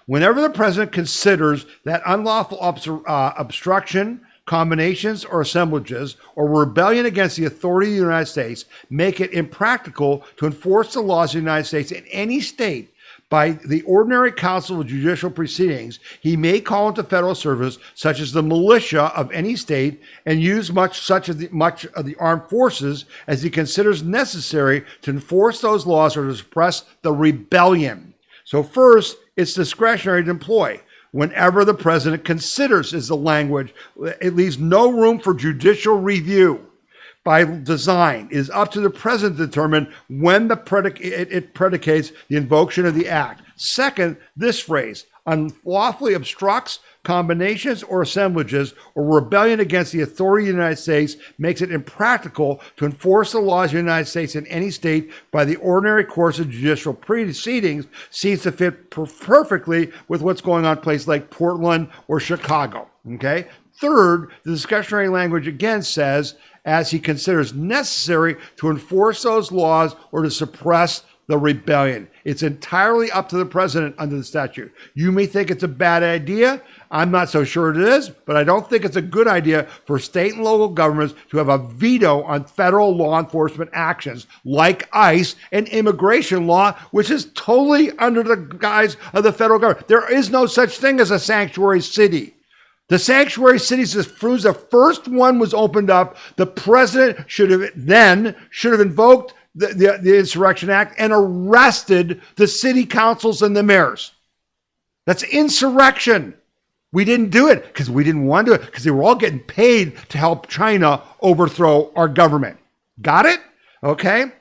Whenever the president considers that unlawful obstruction, combinations or assemblages, or rebellion against the authority of the United States make it impractical to enforce the laws of the United States in any state, by the ordinary counsel of judicial proceedings, he may call into federal service, such as the militia of any state, and use much of the armed forces as he considers necessary to enforce those laws or to suppress the rebellion. So first, it's discretionary to employ. Whenever the president considers is the language, it leaves no room for judicial review. By design, it is up to the president to determine when it predicates the invocation of the act. Second, this phrase, unlawfully obstructs, combinations or assemblages, or rebellion against the authority of the United States makes it impractical to enforce the laws of the United States in any state by the ordinary course of judicial proceedings, seems to fit perfectly with what's going on in places like Portland or Chicago. Okay. Third, the discretionary language again says, as he considers necessary to enforce those laws or to suppress the rebellion. It's entirely up to the president under the statute. You may think it's a bad idea. I'm not so sure it is, but I don't think it's a good idea for state and local governments to have a veto on federal law enforcement actions like ICE and immigration law, which is totally under the guise of the federal government. There is no such thing as a sanctuary city. The sanctuary cities, as soon as the first one was opened up, the president should have invoked the Insurrection Act and arrested the city councils and the mayors. That's insurrection. We didn't do it because we didn't want to do it because they were all getting paid to help China overthrow our government. Got it? Okay.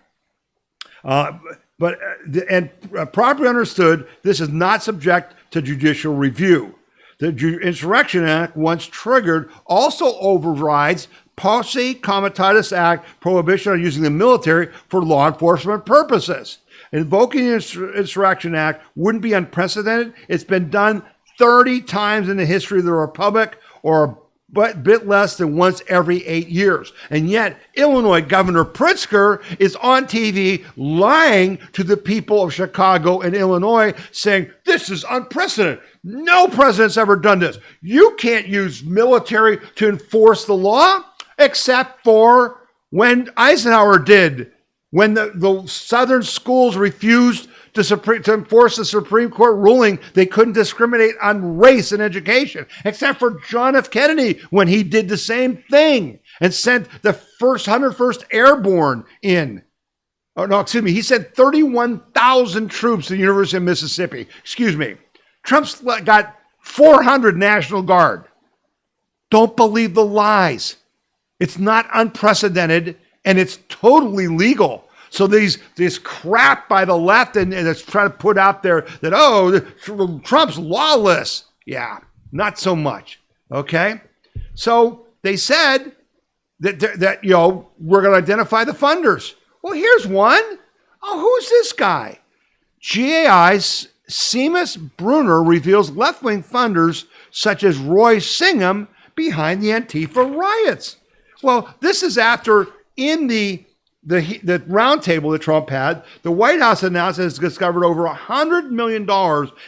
Properly understood, this is not subject to judicial review. The Insurrection Act, once triggered, also overrides Posse Comitatus Act prohibition on using the military for law enforcement purposes. Invoking the Insurrection Act wouldn't be unprecedented. It's been done 30 times in the history of the Republic, or a bit less than once every 8 years. And yet, Illinois Governor Pritzker is on TV lying to the people of Chicago and Illinois, saying, this is unprecedented. No president's ever done this. You can't use military to enforce the law, except for when Eisenhower did, when the Southern schools refused to enforce the Supreme Court ruling they couldn't discriminate on race in education, except for John F. Kennedy when he did the same thing and sent the 101st Airborne in. Oh, no, excuse me. He sent 31,000 troops to the University of Mississippi. Excuse me. Trump's got 400 National Guard. Don't believe the lies. It's not unprecedented, and it's totally legal. So this crap by the left and it's trying to put out there that, oh, Trump's lawless. Yeah, not so much. Okay? So they said that we're going to identify the funders. Well, here's one. Oh, who's this guy? GAI's Seamus Bruner reveals left-wing funders such as Roy Singham behind the Antifa riots. Well, this is after in the roundtable that Trump had, the White House announced it has discovered over $100 million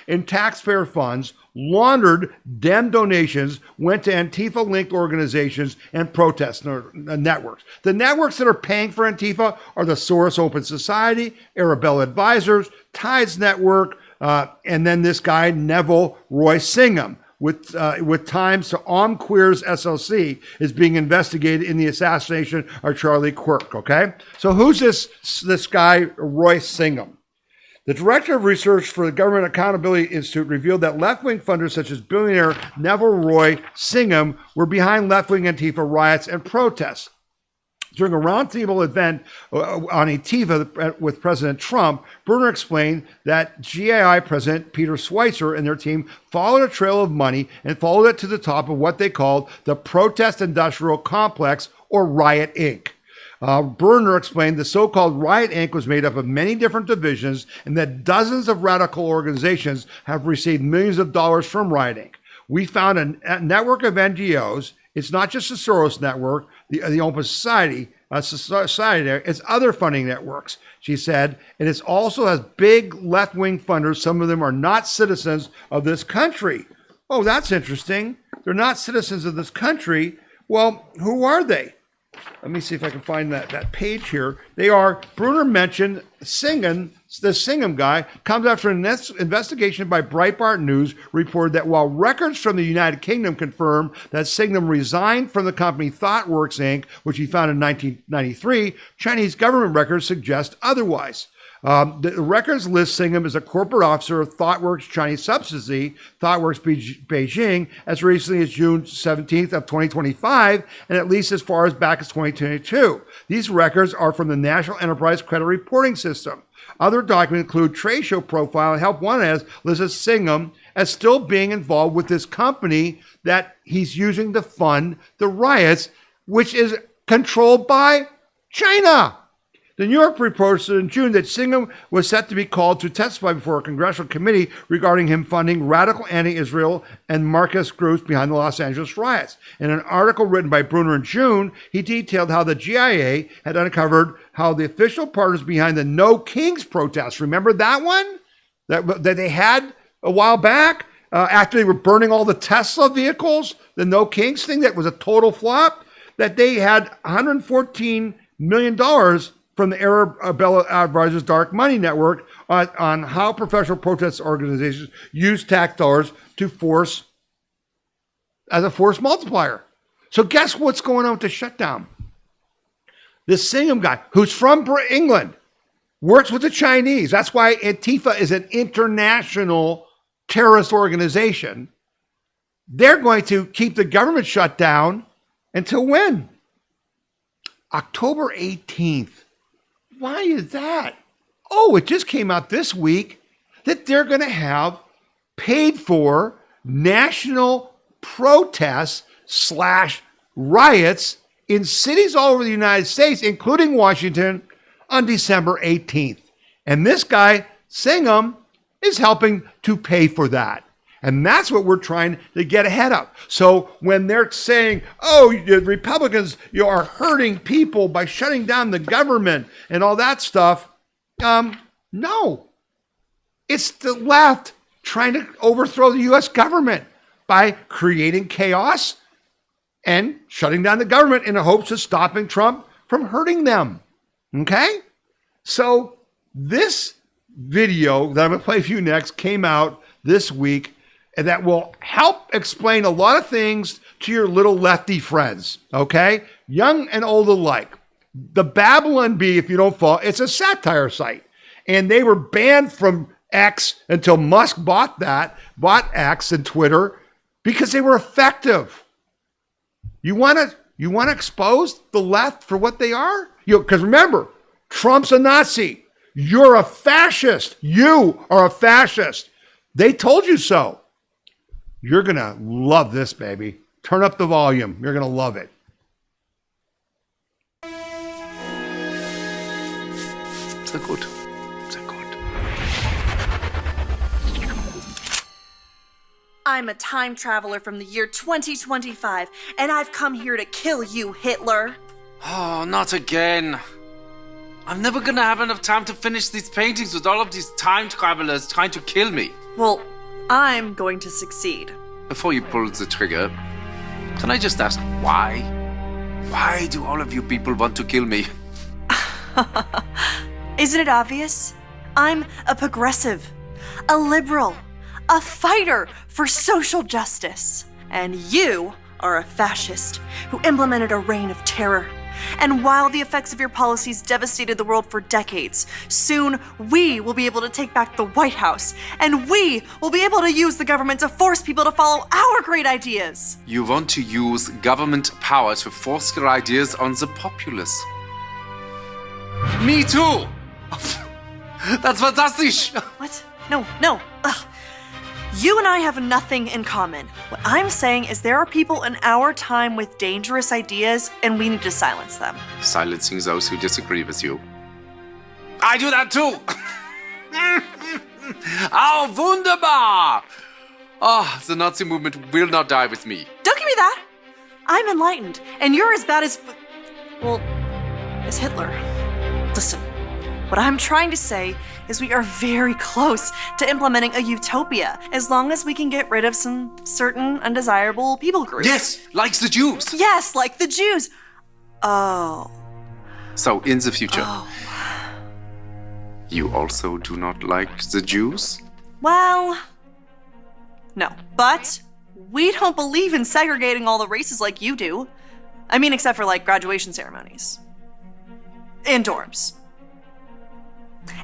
in taxpayer funds, laundered Dem donations, went to Antifa-linked organizations and protest networks. The networks that are paying for Antifa are the Soars Open Society, Arabella Advisors, Tides Network, and then this guy, Neville Roy Singham, with ties to Queers SLC, is being investigated in the assassination of Charlie Kirk, okay? So who's this guy, Roy Singham? The director of research for the Government Accountability Institute revealed that left-wing funders such as billionaire Neville Roy Singham were behind left-wing Antifa riots and protests. During a roundtable event on Antifa with President Trump, Bruner explained that GAI President Peter Schweitzer and their team followed a trail of money and followed it to the top of what they called the Protest Industrial Complex, or Riot Inc. Bruner explained the so-called Riot Inc. was made up of many different divisions and that dozens of radical organizations have received millions of dollars from Riot Inc. We found a network of NGOs. It's not just the Soros network, the Open Society, it's other funding networks, she said. And it also has big left-wing funders. Some of them are not citizens of this country. Oh, that's interesting. They're not citizens of this country. Well, who are they? Let me see if I can find that page here. They are, Bruner mentioned Singham, the Singham guy, comes after an investigation by Breitbart News reported that while records from the United Kingdom confirm that Singham resigned from the company ThoughtWorks Inc., which he founded in 1993, Chinese government records suggest otherwise. The records list Singham as a corporate officer of ThoughtWorks Chinese subsidiary, ThoughtWorks Beijing, as recently as June 17th of 2025, and at least as far as back as 2022. These records are from the National Enterprise Credit Reporting System. Other documents include trade show profile and Help Wanted as lists Singham as still being involved with this company that he's using to fund the riots, which is controlled by China. The New York reported in June that Singham was set to be called to testify before a congressional committee regarding him funding radical anti-Israel and Marxist groups behind the Los Angeles riots. In an article written by Bruner in June, he detailed how the GIA had uncovered how the official partners behind the No Kings protests, remember that one? That they had a while back after they were burning all the Tesla vehicles, the No Kings thing that was a total flop, that they had $114 million from the Arabella Advisors Dark Money Network on how professional protest organizations use tax dollars to force as a force multiplier. So guess what's going on with the shutdown? This Singham guy, who's from England, works with the Chinese. That's why Antifa is an international terrorist organization. They're going to keep the government shut down until when? October 18th. Why is that? Oh, it just came out this week that they're going to have paid for national protests / riots in cities all over the United States, including Washington, on December 18th. And this guy, Singham, is helping to pay for that. And that's what we're trying to get ahead of. So when they're saying, oh, the Republicans, you are hurting people by shutting down the government and all that stuff, no. It's the left trying to overthrow the U.S. government by creating chaos and shutting down the government in the hopes of stopping Trump from hurting them. Okay? So this video that I'm going to play for you next came out this week, and that will help explain a lot of things to your little lefty friends, okay? Young and old alike. The Babylon Bee, if you don't follow, it's a satire site. And they were banned from X until Musk bought X and Twitter because they were effective. You want to expose the left for what they are? Because remember, Trump's a Nazi. You're a fascist. You are a fascist. They told you so. You're going to love this, baby. Turn up the volume. You're going to love it. Sehr gut. Sehr gut. I'm a time traveler from the year 2025, and I've come here to kill you, Hitler. Oh, not again. I'm never gonna have enough time to finish these paintings with all of these time travelers trying to kill me. Well, I'm going to succeed. Before you pull the trigger, can I just ask why? Why do all of you people want to kill me? Isn't it obvious? I'm a progressive, a liberal, a fighter for social justice. And you are a fascist who implemented a reign of terror. And while the effects of your policies devastated the world for decades, soon we will be able to take back the White House, and we will be able to use the government to force people to follow our great ideas. You want to use government power to force your ideas on the populace. Me too! That's fantastic! What? No. Ugh. You and I have nothing in common. What I'm saying is there are people in our time with dangerous ideas, and we need to silence them. Silencing those who disagree with you. I do that too! Oh, wunderbar! Oh, the Nazi movement will not die with me. Don't give me that! I'm enlightened, and you're as bad as... well, as Hitler. Listen, what I'm trying to say is we are very close to implementing a utopia, as long as we can get rid of some certain undesirable people groups. Yes, like the Jews. Yes, like the Jews. Oh. So, in the future, you also do not like the Jews? Well, no. But we don't believe in segregating all the races like you do. I mean, except for, like, graduation ceremonies. In dorms.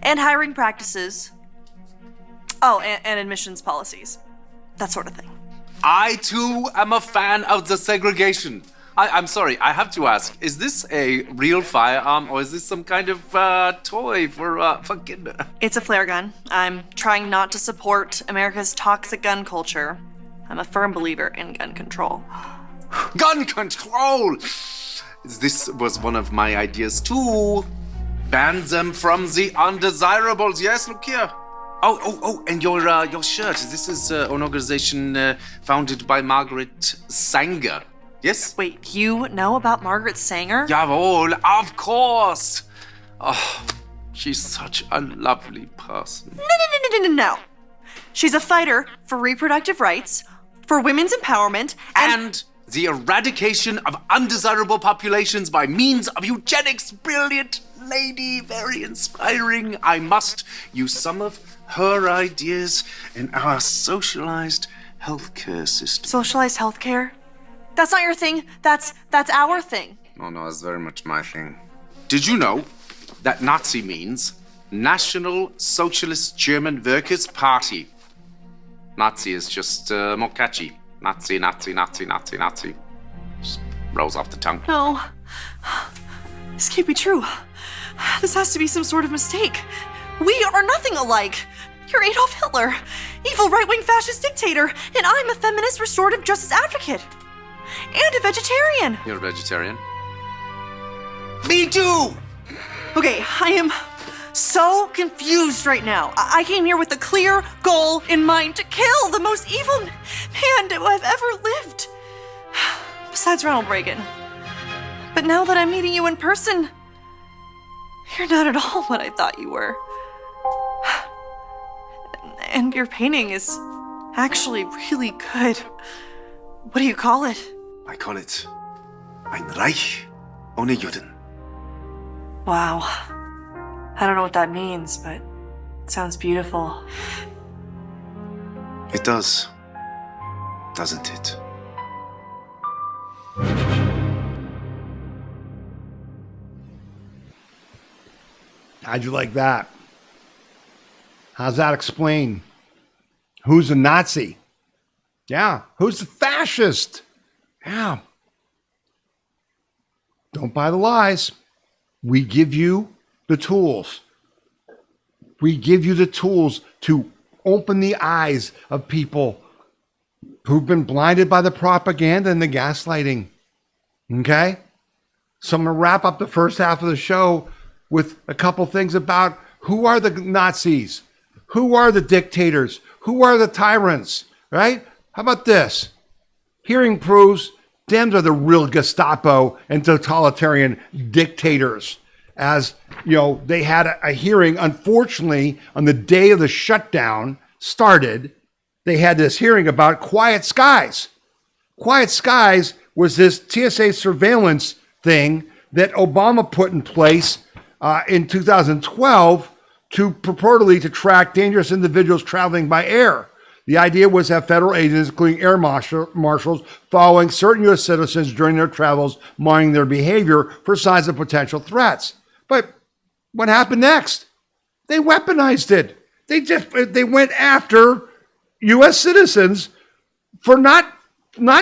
And hiring practices. Oh, and admissions policies. That sort of thing. I, too, am a fan of the segregation. I'm sorry, I have to ask, is this a real firearm or is this some kind of toy for kids? It's a flare gun. I'm trying not to support America's toxic gun culture. I'm a firm believer in gun control. Gun control! This was one of my ideas, too. Ban them from the undesirables. Yes, look here. Oh, and your shirt. This is an organization founded by Margaret Sanger. Yes? Wait, you know about Margaret Sanger? Jawohl, of course. Oh, she's such a lovely person. No. She's a fighter for reproductive rights, for women's empowerment, and the eradication of undesirable populations by means of eugenics. Brilliant lady, very inspiring. I must use some of her ideas in our socialized healthcare system. Socialized healthcare? That's not your thing. That's our thing. No, it's very much my thing. Did you know that Nazi means National Socialist German Workers' Party? Nazi is just more catchy. Nazi. Just rolls off the tongue. No. This can't be true. This has to be some sort of mistake. We are nothing alike. You're Adolf Hitler, evil right-wing fascist dictator, and I'm a feminist restorative justice advocate. And a vegetarian. You're a vegetarian? Me too! Okay, I am so confused right now. I came here with a clear goal in mind to kill the most evil man who I've ever lived. Besides Ronald Reagan. But now that I'm meeting you in person, you're not at all what I thought you were. And your painting is actually really good. What do you call it? I call it Ein Reich ohne Juden. Wow. I don't know what that means, but it sounds beautiful. It does, doesn't it? How'd you like that? How's that explain? Who's a Nazi? Yeah. Who's the fascist? Yeah. Don't buy the lies. We give you the tools. We give you the tools to open the eyes of people who've been blinded by the propaganda and the gaslighting. Okay? So I'm going to wrap up the first half of the show with a couple things about who are the Nazis? Who are the dictators? Who are the tyrants? Right? How about this? Hearing proves Dems are the real Gestapo and totalitarian dictators. As you know, they had a hearing, unfortunately, on the day of the shutdown started. They had this hearing about Quiet Skies. Quiet Skies was this TSA surveillance thing that Obama put in place in 2012 to purportedly to track dangerous individuals traveling by air. The idea was to have federal agents, including air marshals, following certain U.S. citizens during their travels, monitoring their behavior for signs of potential threats. But what happened next? They weaponized it. They went after U.S. citizens for not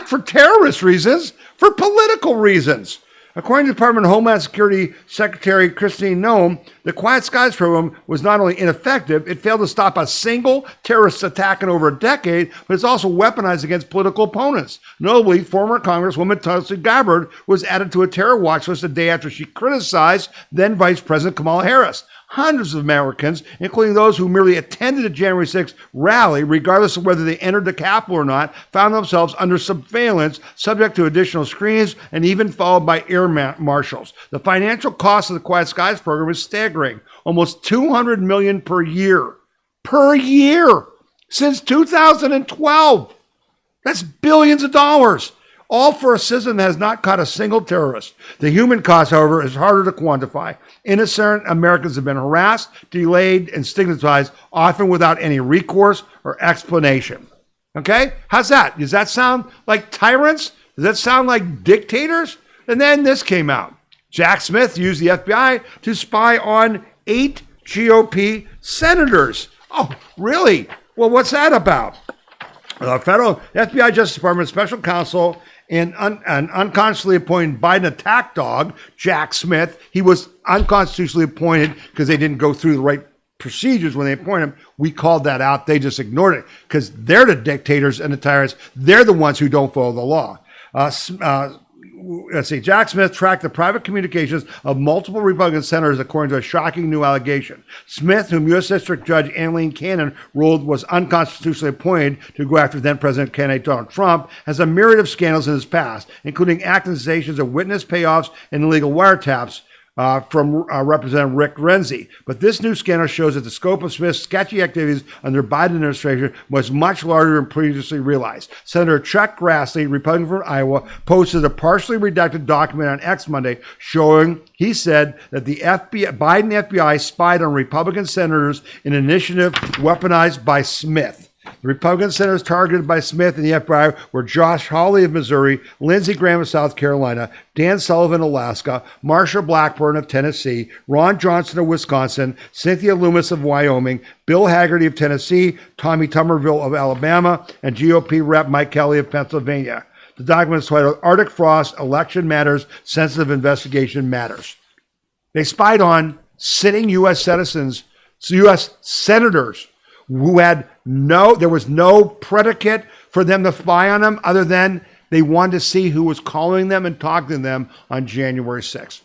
for terrorist reasons, for political reasons. According to Department of Homeland Security Secretary Christine Noem, the Quiet Skies program was not only ineffective, it failed to stop a single terrorist attack in over a decade, but it's also weaponized against political opponents. Notably, former Congresswoman Tulsi Gabbard was added to a terror watch list a day after she criticized then Vice President Kamala Harris. Hundreds of Americans, including those who merely attended a January 6th rally, regardless of whether they entered the Capitol or not, found themselves under surveillance, subject to additional screens, and even followed by air marshals. The financial cost of the Quiet Skies program is staggering. Almost $200 million per year. Per year! Since 2012! That's billions of dollars. All for a system that has not caught a single terrorist. The human cost, however, is harder to quantify. Innocent Americans have been harassed, delayed, and stigmatized, often without any recourse or explanation. Okay? How's that? Does that sound like tyrants? Does that sound like dictators? And then this came out. Jack Smith used the FBI to spy on 8 GOP senators. Oh, really? Well, what's that about? The federal FBI Justice Department Special Counsel and unconsciously appointed Biden attack dog, Jack Smith. He was unconstitutionally appointed because they didn't go through the right procedures when they appointed him. We called that out. They just ignored it because they're the dictators and the tyrants. They're the ones who don't follow the law. Let's see. Jack Smith tracked the private communications of multiple Republican senators according to a shocking new allegation. Smith, whom U.S. District Judge Annalene Cannon ruled was unconstitutionally appointed to go after then-President candidate Donald Trump, has a myriad of scandals in his past, including accusations of witness payoffs and illegal wiretaps from Representative Rick Renzi. But this new scandal shows that the scope of Smith's sketchy activities under Biden administration was much larger than previously realized. Senator Chuck Grassley, Republican from Iowa, posted a partially redacted document on X Monday showing, he said, that the Biden FBI spied on Republican senators in an initiative weaponized by Smith. The Republican senators targeted by Smith and the FBI were Josh Hawley of Missouri, Lindsey Graham of South Carolina, Dan Sullivan of Alaska, Marsha Blackburn of Tennessee, Ron Johnson of Wisconsin, Cynthia Loomis of Wyoming, Bill Hagerty of Tennessee, Tommy Tuberville of Alabama, and GOP Rep. Mike Kelly of Pennsylvania. The document is titled Arctic Frost, Election Matters, Sensitive Investigation Matters. They spied on sitting U.S. citizens, U.S. senators. there was no predicate for them to spy on them other than they wanted to see who was calling them and talking to them on January 6th.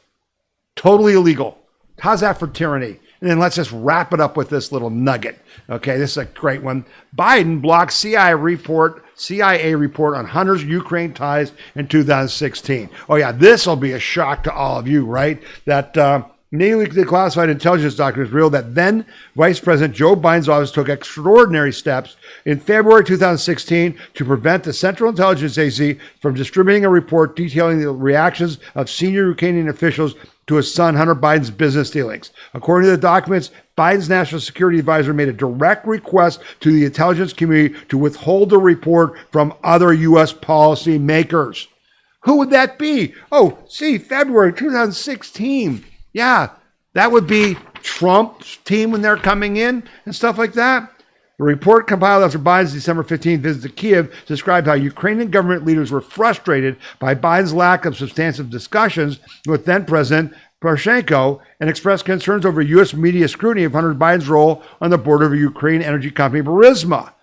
Totally illegal. How's that for tyranny? And then let's just wrap it up with this little nugget. Okay, this is a great one. Biden blocked CIA report on Hunter's Ukraine ties in 2016. Oh yeah, this will be a shock to all of you, right? That newly declassified intelligence documents revealed that then Vice President Joe Biden's office took extraordinary steps in February 2016 to prevent the Central Intelligence Agency from distributing a report detailing the reactions of senior Ukrainian officials to his son Hunter Biden's business dealings. According to the documents, Biden's national security advisor made a direct request to the intelligence community to withhold the report from other U.S. policy makers. Who would that be? Oh, see, February 2016. Yeah, that would be Trump's team when they're coming in and stuff like that. The report compiled after Biden's December 15th visit to Kiev described how Ukrainian government leaders were frustrated by Biden's lack of substantive discussions with then-President Poroshenko and expressed concerns over U.S. media scrutiny of Hunter Biden's role on the board of a Ukraine energy company, Burisma.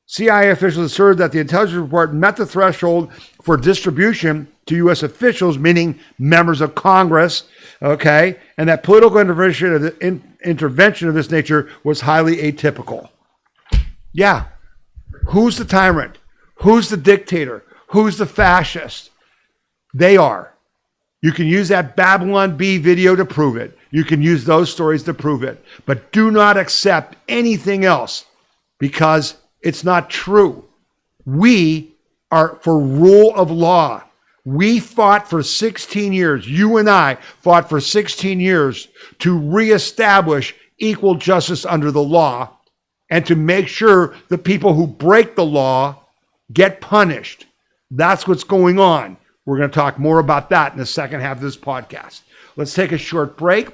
CIA officials asserted that the intelligence report met the threshold for distribution to U.S. officials, meaning members of Congress, okay, and that political intervention of this nature was highly atypical. Yeah. Who's the tyrant? Who's the dictator? Who's the fascist? They are. You can use that Babylon Bee video to prove it. You can use those stories to prove it. But do not accept anything else because it's not true. We are for rule of law. We fought for 16 years. You and I fought for 16 years to reestablish equal justice under the law and to make sure the people who break the law get punished. That's what's going on. We're going to talk more about that in the second half of this podcast. Let's take a short break.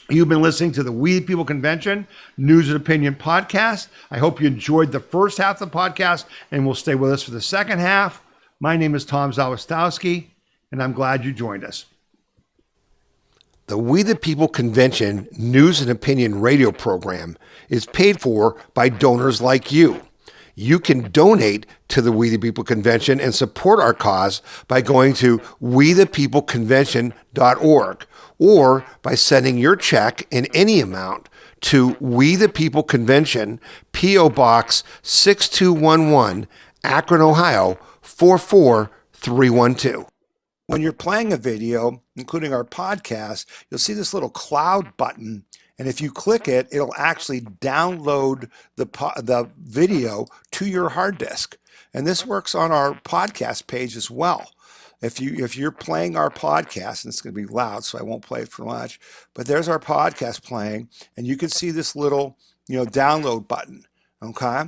You've been listening to the We the People Convention News and Opinion podcast. I hope you enjoyed the first half of the podcast and will stay with us for the second half. My name is Tom Zawistowski, and I'm glad you joined us. The We the People Convention News and Opinion radio program is paid for by donors like you. You can donate to the We the People Convention and support our cause by going to wethepeopleconvention.org or by sending your check in any amount to We the People Convention, P.O. Box 6211, Akron, Ohio 44312. When you're playing a video, including our podcast, you'll see this little cloud button. And if you click it, it'll actually download the video to your hard disk. And this works on our podcast page as well. If you're playing our podcast, and it's going to be loud, so I won't play it for much, but there's our podcast playing, and you can see this little, download button. Okay.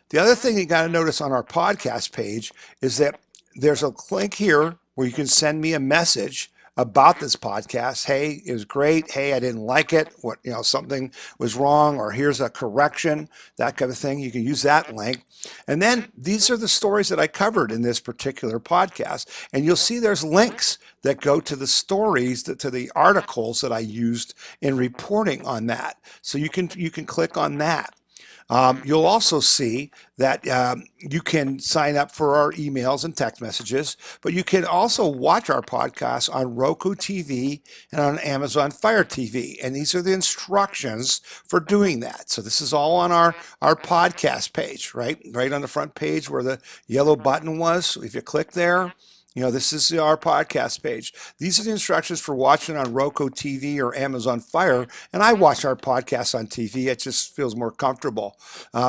The other thing you got to notice on our podcast page is that there's a link here where you can send me a message about this podcast. Hey, it was great. Hey, I didn't like it. What, something was wrong, or here's a correction, that kind of thing. You can use that link. And then these are the stories that I covered in this particular podcast. And you'll see there's links that go to the stories, to the articles that I used in reporting on that. So you can click on that. You'll also see that you can sign up for our emails and text messages, but you can also watch our podcast on Roku TV and on Amazon Fire TV. And these are the instructions for doing that. So this is all on our podcast page, right on the front page where the yellow button was. If you click there, this is our podcast page. These are the instructions for watching on Roku TV or Amazon Fire. And I watch our podcast on TV. It just feels more comfortable.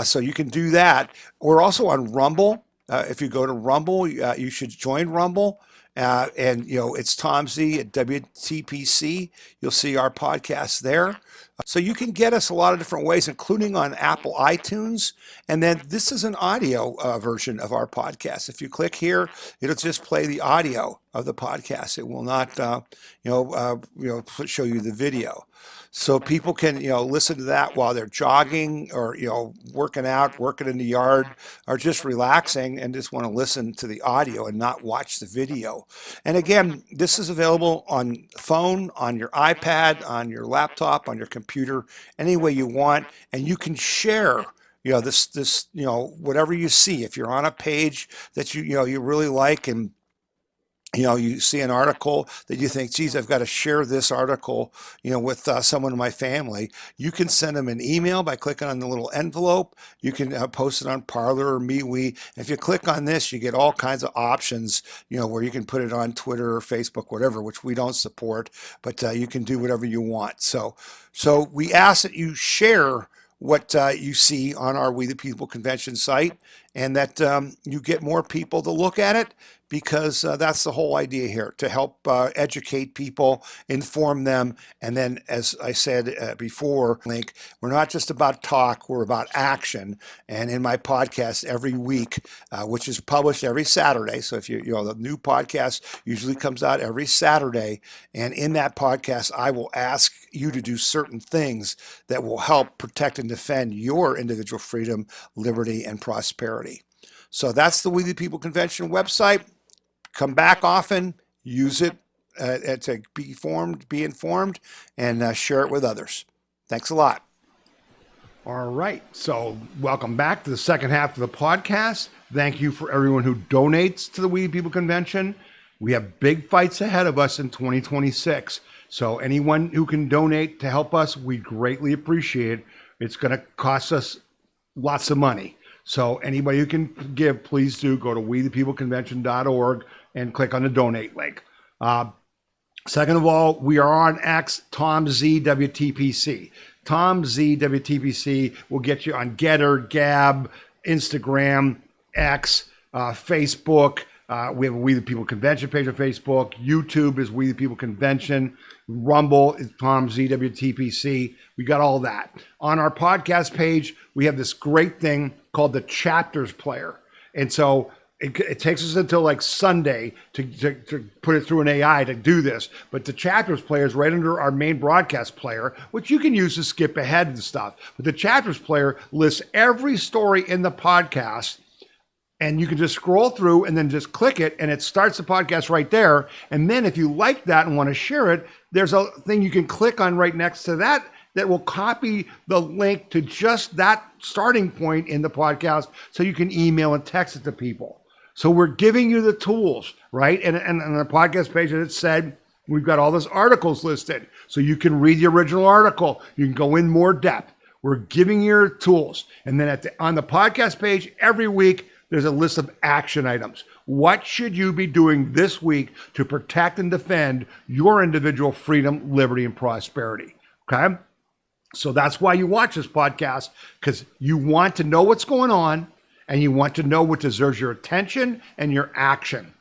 So you can do that. We're also on Rumble. If you go to Rumble, you should join Rumble. And it's Tom Z at WTPC. You'll see our podcast there. So you can get us a lot of different ways, including on Apple iTunes. And then this is an audio version of our podcast. If you click here, it'll just play the audio of the podcast. It will not, show you the video. So people can, listen to that while they're jogging or, working out, working in the yard, or just relaxing and just want to listen to the audio and not watch the video. And again, this is available on phone, on your iPad, on your laptop, on your computer, any way you want. And you can share this, whatever you see, if you're on a page that you really like, and you see an article that you think, geez, I've got to share this article, with someone in my family, you can send them an email by clicking on the little envelope. You can post it on Parler or MeWe. If you click on this, you get all kinds of options, where you can put it on Twitter or Facebook, whatever, which we don't support, but you can do whatever you want. So we ask that you share what you see on our We the People convention site, and that you get more people to look at it, because that's the whole idea here, to help educate people, inform them. And then, as I said before, Link, we're not just about talk, we're about action. And in my podcast every week, which is published every Saturday, so if the new podcast usually comes out every Saturday, and in that podcast, I will ask you to do certain things that will help protect and defend your individual freedom, liberty, and prosperity. So that's the We the People Convention website. Come back often, use it to be informed, and share it with others. Thanks a lot. All right. So welcome back to the second half of the podcast. Thank you for everyone who donates to the We the People Convention. We have big fights ahead of us in 2026. So anyone who can donate to help us, we greatly appreciate it. It's going to cost us lots of money. So anybody who can give, please do go to wethepeopleconvention.org and click on the donate link. Second of all, we are on X, Tom Z WTPC. Tom Z WTPC will get you on Getter, Gab, Instagram, X, Facebook. We have a We the People Convention page on Facebook. YouTube is We the People Convention. Rumble is Tom Z WTPC. We got all that. On our podcast page, we have this great thing called the Chapters Player. And so it takes us until like Sunday to put it through an AI to do this. But the Chapters Player is right under our main broadcast player, which you can use to skip ahead and stuff. But the Chapters Player lists every story in the podcast, and you can just scroll through and then just click it, and it starts the podcast right there. And then if you like that and want to share it, there's a thing you can click on right next to that will copy the link to just that starting point in the podcast, so you can email and text it to people. So we're giving you the tools, right? And on the podcast page, it said we've got all those articles listed, so you can read the original article. You can go in more depth. We're giving you your tools. And then on the podcast page every week, there's a list of action items. What should you be doing this week to protect and defend your individual freedom, liberty, and prosperity? Okay? So that's why you watch this podcast, because you want to know what's going on, and you want to know what deserves your attention and your action.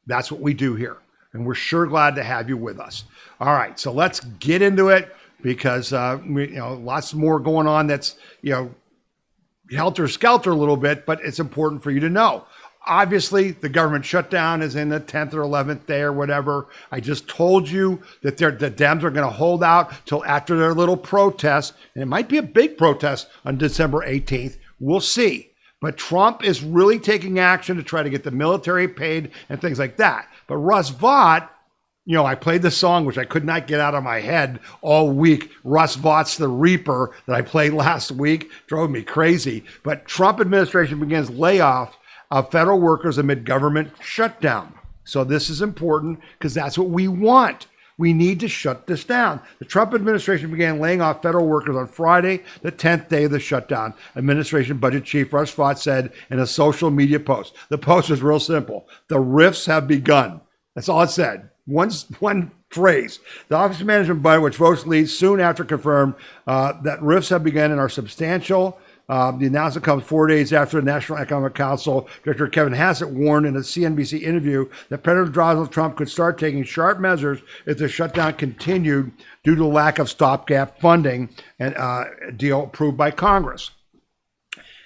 That's what we do here. And we're sure glad to have you with us. All right, so let's get into it, because lots more going on that's, helter-skelter a little bit, but it's important for you to know. Obviously, the government shutdown is in the 10th or 11th day or whatever. I just told you that the Dems are going to hold out till after their little protest, and it might be a big protest on December 18th. We'll see. But Trump is really taking action to try to get the military paid and things like that. But Russ Vought, I played the song, which I could not get out of my head all week. Russ Vaught's The Reaper that I played last week drove me crazy. But Trump administration begins layoff of federal workers amid government shutdown. So this is important, because that's what we want. We need to shut this down. The Trump administration began laying off federal workers on Friday, the 10th day of the shutdown. Administration Budget Chief Russ Vought said in a social media post. The post was real simple. The rifts have begun. That's all it said. One phrase. The Office of Management Budget, which Vought leads, soon after confirmed that rifts have begun and are substantial. The announcement comes 4 days after the National Economic Council Director Kevin Hassett warned in a CNBC interview that President Donald Trump could start taking sharp measures if the shutdown continued due to the lack of stopgap funding and a deal approved by Congress.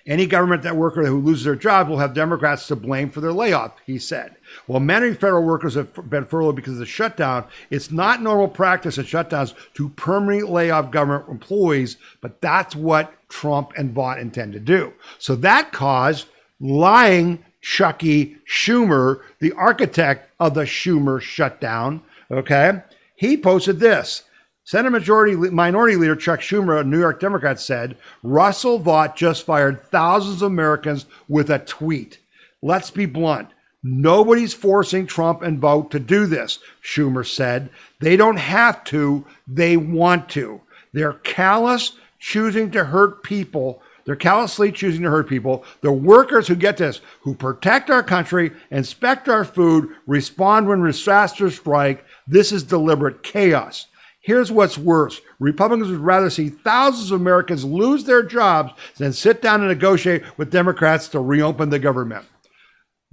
Any government worker who loses their job will have Democrats to blame for their layoff, he said. While many federal workers have been furloughed because of the shutdown, it's not normal practice in shutdowns to permanently lay off government employees, but that's what Trump and Vought intend to do. So that caused lying Chucky Schumer, the architect of the Schumer shutdown, okay? He posted this. Senate Minority Leader Chuck Schumer, a New York Democrat, said Russell Vought just fired thousands of Americans with a tweet. Let's be blunt. Nobody's forcing Trump and Vought to do this, Schumer said. They don't have to. They want to. They're callous, choosing to hurt people. They're callously choosing to hurt people. The workers who get this, who protect our country, inspect our food, respond when disasters strike. This is deliberate chaos. Here's what's worse. Republicans would rather see thousands of Americans lose their jobs than sit down and negotiate with Democrats to reopen the government.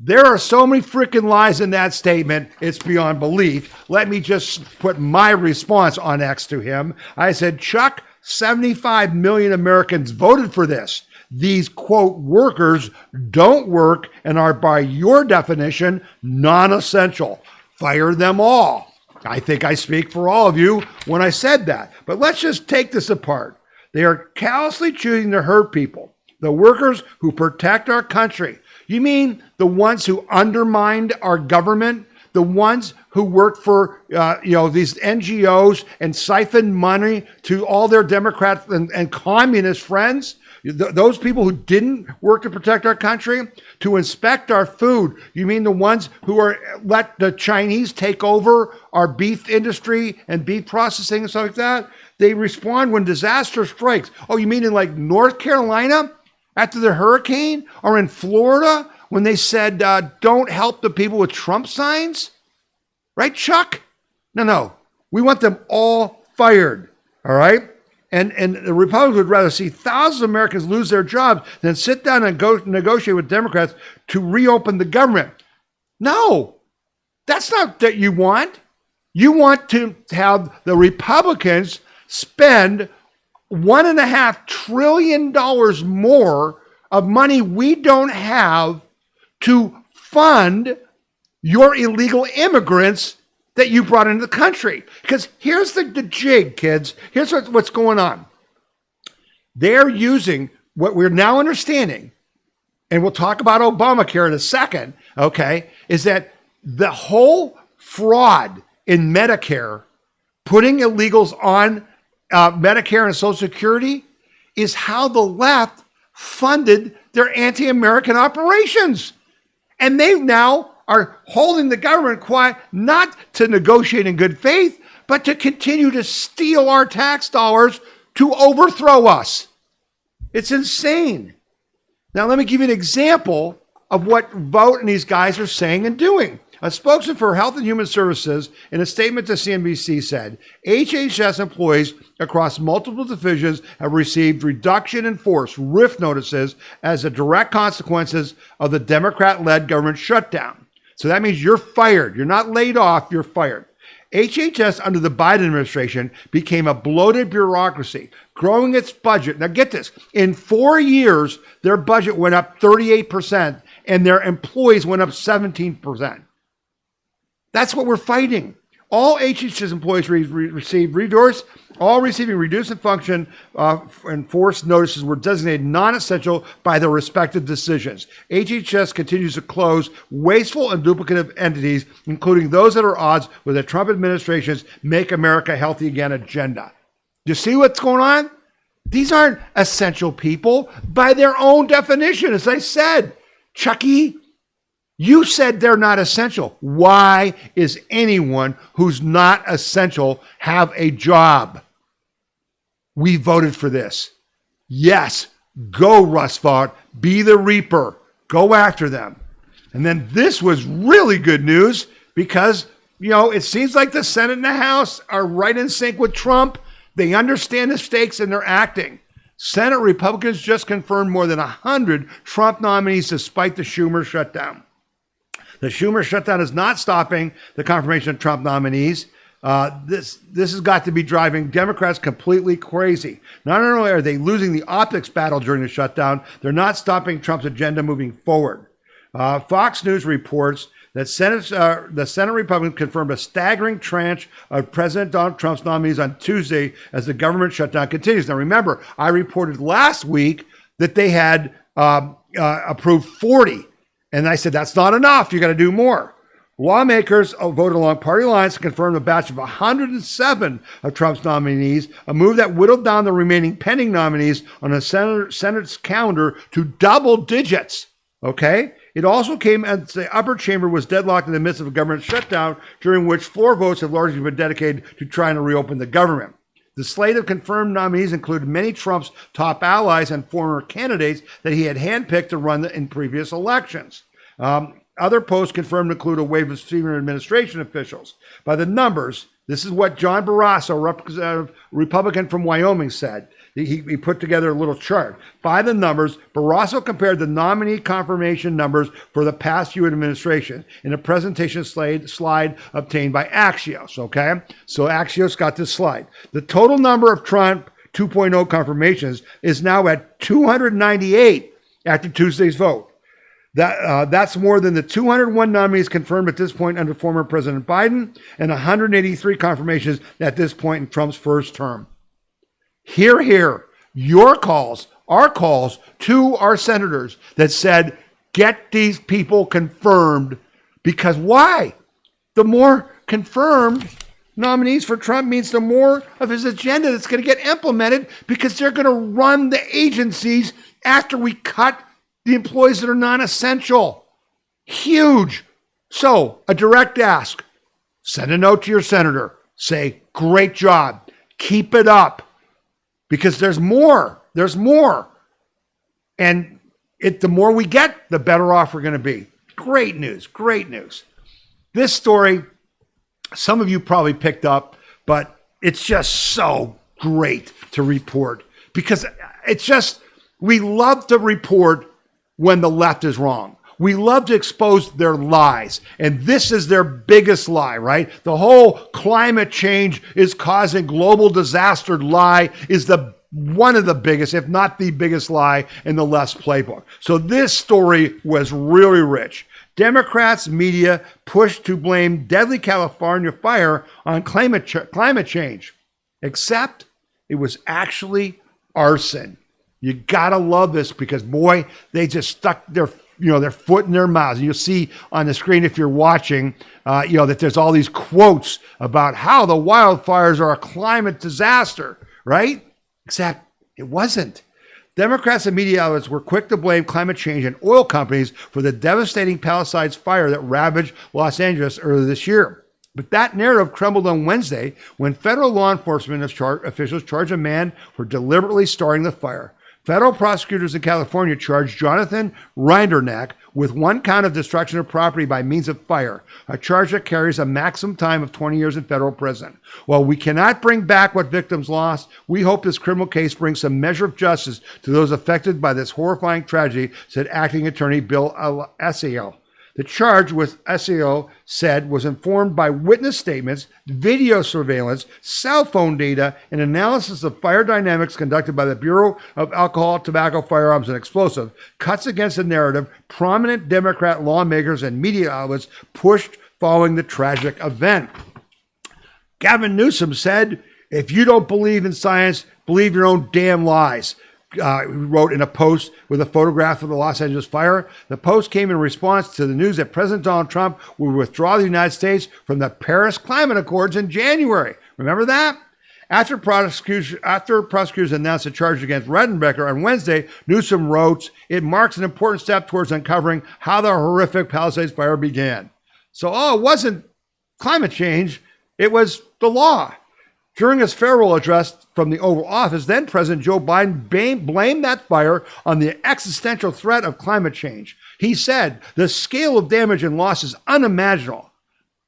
There are so many freaking lies in that statement, it's beyond belief. Let me just put my response on X to him. I said, Chuck, 75 million Americans voted for this. These, quote, workers don't work and are, by your definition, non-essential. Fire them all. I think I speak for all of you when I said that. But let's just take this apart. They are callously choosing to hurt people. The workers who protect our country. You mean the ones who undermined our government? The ones who work for these NGOs and siphon money to all their Democrat and communist friends? Those people who didn't work to protect our country, to inspect our food. You mean the ones who are let the Chinese take over our beef industry and beef processing and stuff like that? They respond when disaster strikes. Oh, you mean in like North Carolina after the hurricane, or in Florida when they said don't help the people with Trump signs? Right, Chuck? No. We want them all fired. All right? And the Republicans would rather see thousands of Americans lose their jobs than sit down and go negotiate with Democrats to reopen the government. No, that's not what you want. You want to have the Republicans spend $1.5 trillion more of money we don't have to fund your illegal immigrants that you brought into the country. Because here's the jig, kids. Here's what's going on. They're using what we're now understanding, and we'll talk about Obamacare in a second, okay, is that the whole fraud in Medicare, putting illegals on Medicare and Social Security, is how the left funded their anti-American operations. And they now are holding the government quiet, not to negotiate in good faith, but to continue to steal our tax dollars to overthrow us. It's insane. Now, let me give you an example of what Vought and these guys are saying and doing. A spokesman for Health and Human Services in a statement to CNBC said, HHS employees across multiple divisions have received reduction in force, RIF notices, as a direct consequences of the Democrat-led government shutdown. So that means you're fired. You're not laid off, you're fired. HHS under the Biden administration became a bloated bureaucracy, growing its budget. Now get this, in 4 years, their budget went up 38% and their employees went up 17%. That's what we're fighting. All HHS employees received redoors. All receiving reduced in function and forced notices were designated non-essential by their respective decisions. HHS continues to close wasteful and duplicative entities, including those that are at odds with the Trump administration's Make America Healthy Again agenda. You see what's going on? These aren't essential people by their own definition. As I said, Chucky, you said they're not essential. Why is anyone who's not essential have a job? We voted for this. Yes, go Russ Vought, be the reaper, go after them. And then this was really good news because, it seems like the Senate and the House are right in sync with Trump. They understand the stakes and they're acting. Senate Republicans just confirmed more than 100 Trump nominees despite the Schumer shutdown. The Schumer shutdown is not stopping the confirmation of Trump nominees. This has got to be driving Democrats completely crazy. Not only are they losing the optics battle during the shutdown, they're not stopping Trump's agenda moving forward. Fox News reports that the Senate Republicans confirmed a staggering tranche of President Donald Trump's nominees on Tuesday as the government shutdown continues. Now, remember, I reported last week that they had approved 40. And I said, that's not enough. You got to do more. Lawmakers voted along party lines to confirm a batch of 107 of Trump's nominees, a move that whittled down the remaining pending nominees on the Senate's calendar to double digits. Okay? It also came as the upper chamber was deadlocked in the midst of a government shutdown, during which floor votes have largely been dedicated to trying to reopen the government. The slate of confirmed nominees included many Trump's top allies and former candidates that he had handpicked to run in previous elections. Other posts confirmed include a wave of senior administration officials. By the numbers, this is what John Barrasso, Representative Republican from Wyoming, said. He put together a little chart. By the numbers, Barrasso compared the nominee confirmation numbers for the past few administrations in a presentation slide obtained by Axios, okay? So Axios got this slide. The total number of Trump 2.0 confirmations is now at 298 after Tuesday's vote. That's more than the 201 nominees confirmed at this point under former President Biden and 183 confirmations at this point in Trump's first term. Hear, hear, your calls, our calls to our senators that said, get these people confirmed. Because why? The more confirmed nominees for Trump means the more of his agenda that's going to get implemented, because they're going to run the agencies after we cut the employees that are non-essential. Huge. So, a direct ask. Send a note to your senator. Say, great job. Keep it up. Because there's more. There's more. And the more we get, the better off we're going to be. Great news. Great news. This story, some of you probably picked up, but it's just so great to report. Because it's just, we love to report when the left is wrong. We love to expose their lies. And this is their biggest lie, right? The whole climate change is causing global disaster lie is one of the biggest, if not the biggest lie in the left's playbook. So this story was really rich. Democrats' media pushed to blame deadly California fire on climate change. Except it was actually arson. You gotta love this because, boy, they just stuck their foot in their mouths. And you'll see on the screen if you're watching, that there's all these quotes about how the wildfires are a climate disaster, right? Except it wasn't. Democrats and media outlets were quick to blame climate change and oil companies for the devastating Palisades fire that ravaged Los Angeles earlier this year. But that narrative crumbled on Wednesday when federal law enforcement officials charged a man for deliberately starting the fire. Federal prosecutors in California charged Jonathan Rinderneck with one count of destruction of property by means of fire, a charge that carries a maximum time of 20 years in federal prison. While we cannot bring back what victims lost, we hope this criminal case brings some measure of justice to those affected by this horrifying tragedy, said Acting Attorney Bill Essio. The charge, with SEO said, was informed by witness statements, video surveillance, cell phone data, and analysis of fire dynamics conducted by the Bureau of Alcohol, Tobacco, Firearms, and Explosives, cuts against the narrative prominent Democrat lawmakers and media outlets pushed following the tragic event. Gavin Newsom said, if you don't believe in science, believe your own damn lies. He wrote in a post with a photograph of the Los Angeles fire. The post came in response to the news that President Donald Trump would withdraw the United States from the Paris Climate Accords in January. Remember that? After prosecutors announced a charge against Redenbacher on Wednesday, Newsom wrote, it marks an important step towards uncovering how the horrific Palisades fire began. So, it wasn't climate change, it was the law. During his farewell address from the Oval Office, then President Joe Biden blamed that fire on the existential threat of climate change. He said, the scale of damage and loss is unimaginable.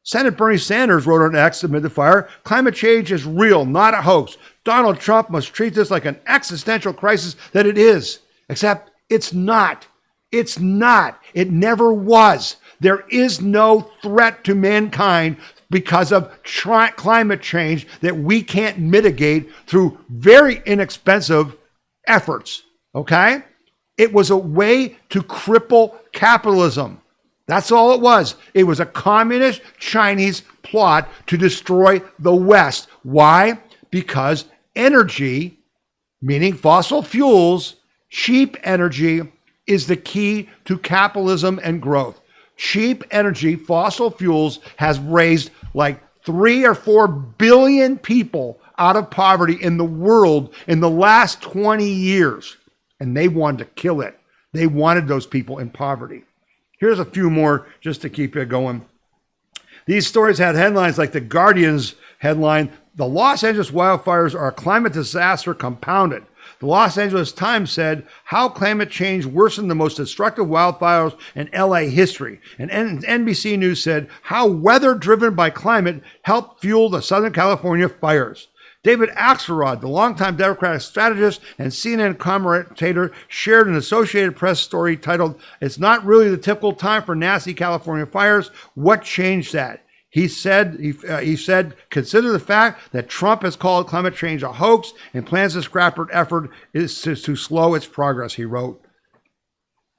Senator Bernie Sanders wrote on X amid the fire, climate change is real, not a hoax. Donald Trump must treat this like an existential crisis that it is. Except it's not. It's not. It never was. There is no threat to mankind because of climate change that we can't mitigate through very inexpensive efforts, okay? It was a way to cripple capitalism. That's all it was. It was a communist Chinese plot to destroy the West. Why? Because energy, meaning fossil fuels, cheap energy, is the key to capitalism and growth. cheap energy, fossil fuels, has raised like 3 or 4 billion people out of poverty in the world in the last 20 years. And they wanted to kill it. They wanted those people in poverty. Here's a few more just to keep it going. These stories had headlines like the Guardian's headline, "The Los Angeles wildfires are a climate disaster compounded." The Los Angeles Times said, "How climate change worsened the most destructive wildfires in LA history." And NBC News said, "How weather driven by climate helped fuel the Southern California fires." David Axelrod, the longtime Democratic strategist and CNN commentator, shared an Associated Press story titled, "It's Not Really the Typical Time for Nasty California Fires. What Changed That?" He said, "Consider the fact that Trump has called climate change a hoax and plans to scrap her effort is to slow its progress," he wrote.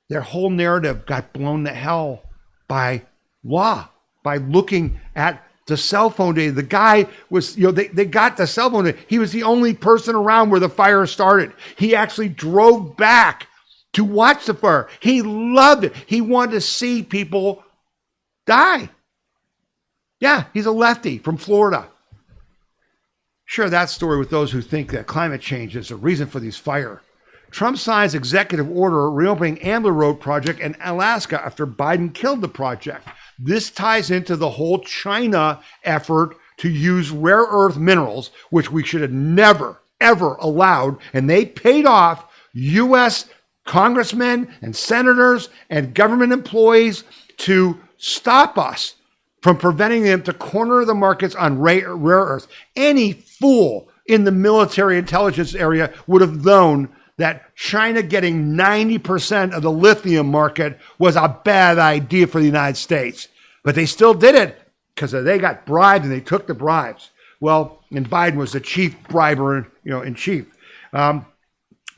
Their whole narrative got blown to hell by law, by looking at the cell phone data. The guy was, they got the cell phone data. He was the only person around where the fire started. He actually drove back to watch the fire. He loved it. He wanted to see people die. Yeah, he's a lefty from Florida. Share that story with those who think that climate change is the reason for these fires. Trump signs executive order reopening Ambler Road project in Alaska after Biden killed the project. This ties into the whole China effort to use rare earth minerals, which we should have never, ever allowed. And they paid off U.S. congressmen and senators and government employees to stop us from preventing them to corner the markets on rare earth. Any fool in the military intelligence area would have known that China getting 90% of the lithium market was a bad idea for the United States. But they still did it because they got bribed and they took the bribes. Well, and Biden was the chief briber, in chief.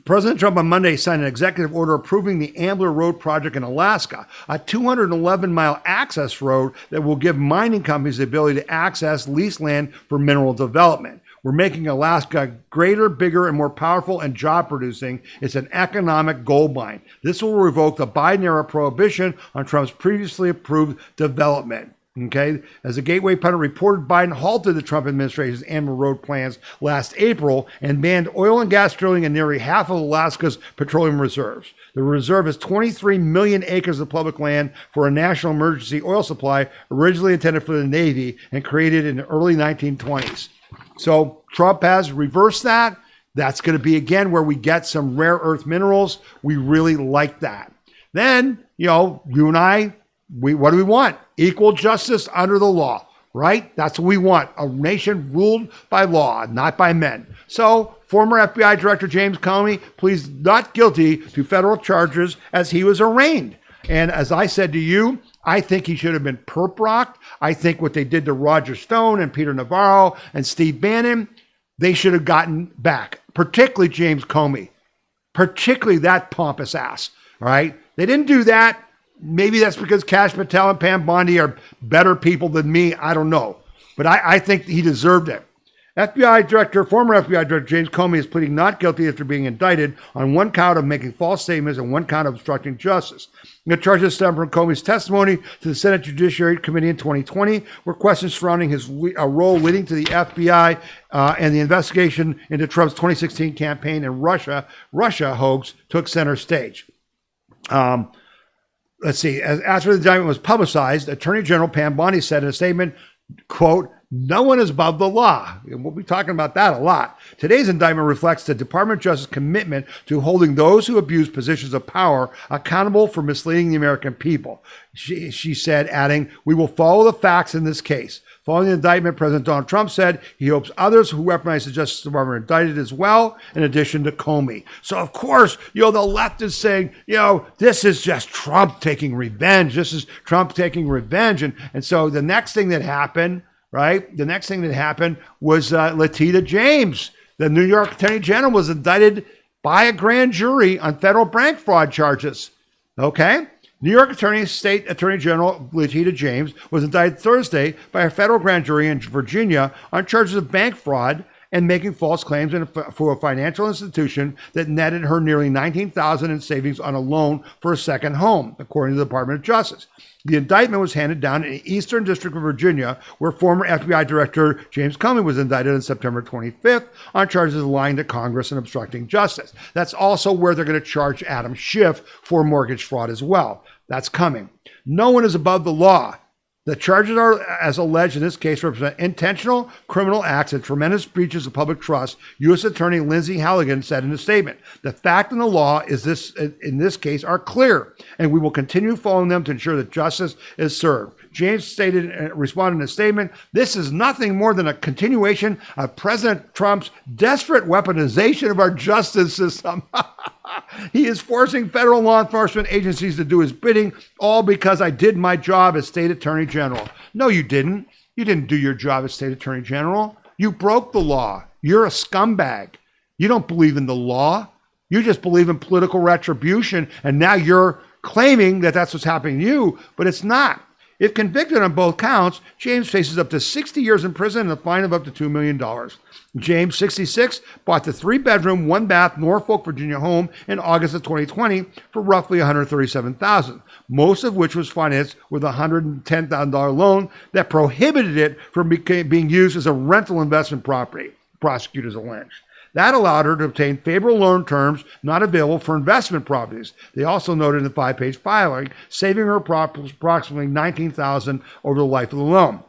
President Trump on Monday signed an executive order approving the Ambler Road project in Alaska, a 211-mile access road that will give mining companies the ability to access leased land for mineral development. We're making Alaska greater, bigger, and more powerful and job producing. It's an economic gold mine. This will revoke the Biden-era prohibition on Trump's previously approved development. Okay, as the Gateway pundit reported, Biden halted the Trump administration's Ambler Road plans last April and banned oil and gas drilling in nearly half of Alaska's petroleum reserves. The reserve is 23 million acres of public land for a national emergency oil supply originally intended for the Navy and created in the early 1920s. So Trump has reversed that. That's going to be, again, where we get some rare earth minerals. We really like that. Then, you and I, what do we want? Equal justice under the law, right? That's what we want. A nation ruled by law, not by men. So former FBI Director James Comey pleads not guilty to federal charges as he was arraigned. And as I said to you, I think he should have been perp-rocked. I think what they did to Roger Stone and Peter Navarro and Steve Bannon, they should have gotten back, particularly James Comey, particularly that pompous ass, all right? They didn't do that. Maybe that's because Kash Patel and Pam Bondi are better people than me. I don't know. But I think he deserved it. former FBI Director James Comey is pleading not guilty after being indicted on one count of making false statements and one count of obstructing justice. The charges stem from Comey's testimony to the Senate Judiciary Committee in 2020, where questions surrounding his role leading to the FBI and the investigation into Trump's 2016 campaign and Russia hoax took center stage. Let's see. After the indictment was publicized, Attorney General Pam Bondi said in a statement, quote, "No one is above the law." And we'll be talking about that a lot. Today's indictment reflects the Department of Justice commitment to holding those who abuse positions of power accountable for misleading the American people. She said, adding, "We will follow the facts in this case." Following the indictment, President Donald Trump said he hopes others who weaponize the Justice Department are indicted as well, in addition to Comey. So, of course, the left is saying, this is just Trump taking revenge. This is Trump taking revenge. And so the next thing that happened, right? The next thing that happened was Letitia James. The New York Attorney General was indicted by a grand jury on federal bank fraud charges. Okay? New York State Attorney General Letitia James was indicted Thursday by a federal grand jury in Virginia on charges of bank fraud and making false claims for a financial institution that netted her nearly $19,000 in savings on a loan for a second home, according to the Department of Justice. The indictment was handed down in the Eastern District of Virginia, where former FBI Director James Comey was indicted on September 25th on charges of lying to Congress and obstructing justice. That's also where they're going to charge Adam Schiff for mortgage fraud as well. That's coming. No one is above the law. The charges are, as alleged in this case, represent intentional criminal acts and tremendous breaches of public trust, U.S. Attorney Lindsay Halligan said in a statement. The fact and the law in this case are clear, and we will continue following them to ensure that justice is served. James responded in a statement, "This is nothing more than a continuation of President Trump's desperate weaponization of our justice system." He is forcing federal law enforcement agencies to do his bidding, all because I did my job as state attorney general. No, you didn't. You didn't do your job as state attorney general. You broke the law. You're a scumbag. You don't believe in the law. You just believe in political retribution, and now you're claiming that that's what's happening to you, but it's not. If convicted on both counts, James faces up to 60 years in prison and a fine of up to $2 million. James, 66, bought the 3-bedroom, 1-bath Norfolk, Virginia home in August of 2020 for roughly $137,000, most of which was financed with a $110,000 loan that prohibited it from being used as a rental investment property, prosecutors alleged. That allowed her to obtain favorable loan terms not available for investment properties. They also noted in the 5-page filing, saving her approximately $19,000 over the life of the loan.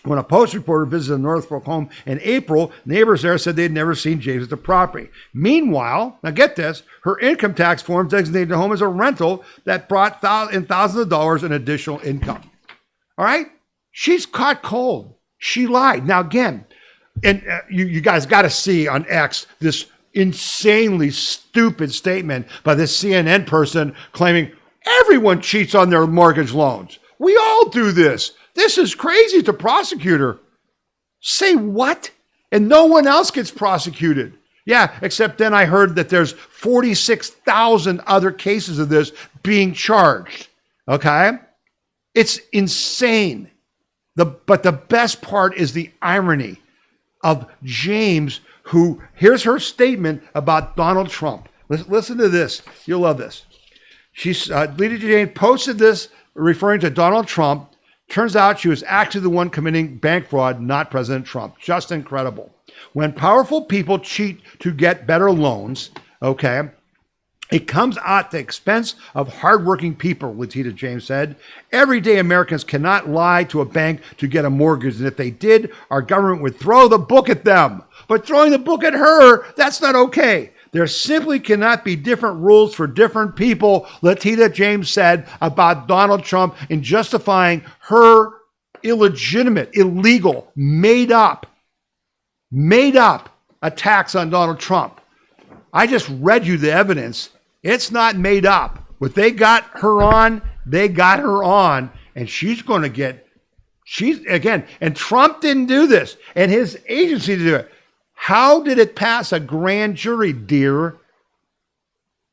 When a Post reporter visited the Norfolk home in April, neighbors there said they'd never seen James at the property. Meanwhile, now get this, her income tax form designated the home as a rental that brought in thousands of dollars in additional income. All right? She's caught cold. She lied. Now again, and you guys got to see on X this insanely stupid statement by this CNN person claiming everyone cheats on their mortgage loans. We all do this. This is crazy to prosecute her. Say what? And no one else gets prosecuted. Yeah, except then I heard that there's 46,000 other cases of this being charged. Okay? It's insane. But the best part is the irony of James, who, here's her statement about Donald Trump. Listen to this. You'll love this. Lady Jane posted this referring to Donald Trump. Turns out she was actually the one committing bank fraud, not President Trump. Just incredible. When powerful people cheat to get better loans, okay, it comes at the expense of hardworking people, Letitia James said. Everyday Americans cannot lie to a bank to get a mortgage, and if they did, our government would throw the book at them. But throwing the book at her, that's not okay. There simply cannot be different rules for different people, Letitia James said about Donald Trump in justifying her illegitimate, illegal, made up attacks on Donald Trump. I just read you the evidence. It's not made up. What they got her on, and she's going to get, and Trump didn't do this, and his agency did it. How did it pass a grand jury, dear?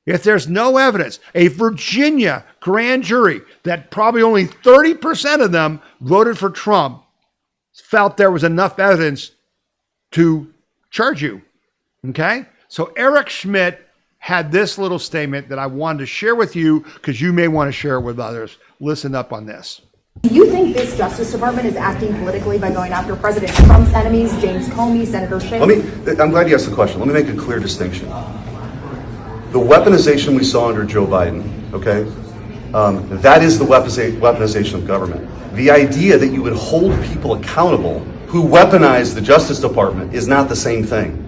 If there's no evidence, a Virginia grand jury that probably only 30% of them voted for Trump felt there was enough evidence to charge you. Okay? So Eric Schmitt had this little statement that I wanted to share with you because you may want to share it with others. Listen up on this. Do you think this Justice Department is acting politically by going after President Trump's enemies, James Comey, Senator Schiff? I'm glad you asked the question. Let me make a clear distinction. The weaponization we saw under Joe Biden, okay, that is the weaponization of government. The idea that you would hold people accountable who weaponize the Justice Department is not the same thing.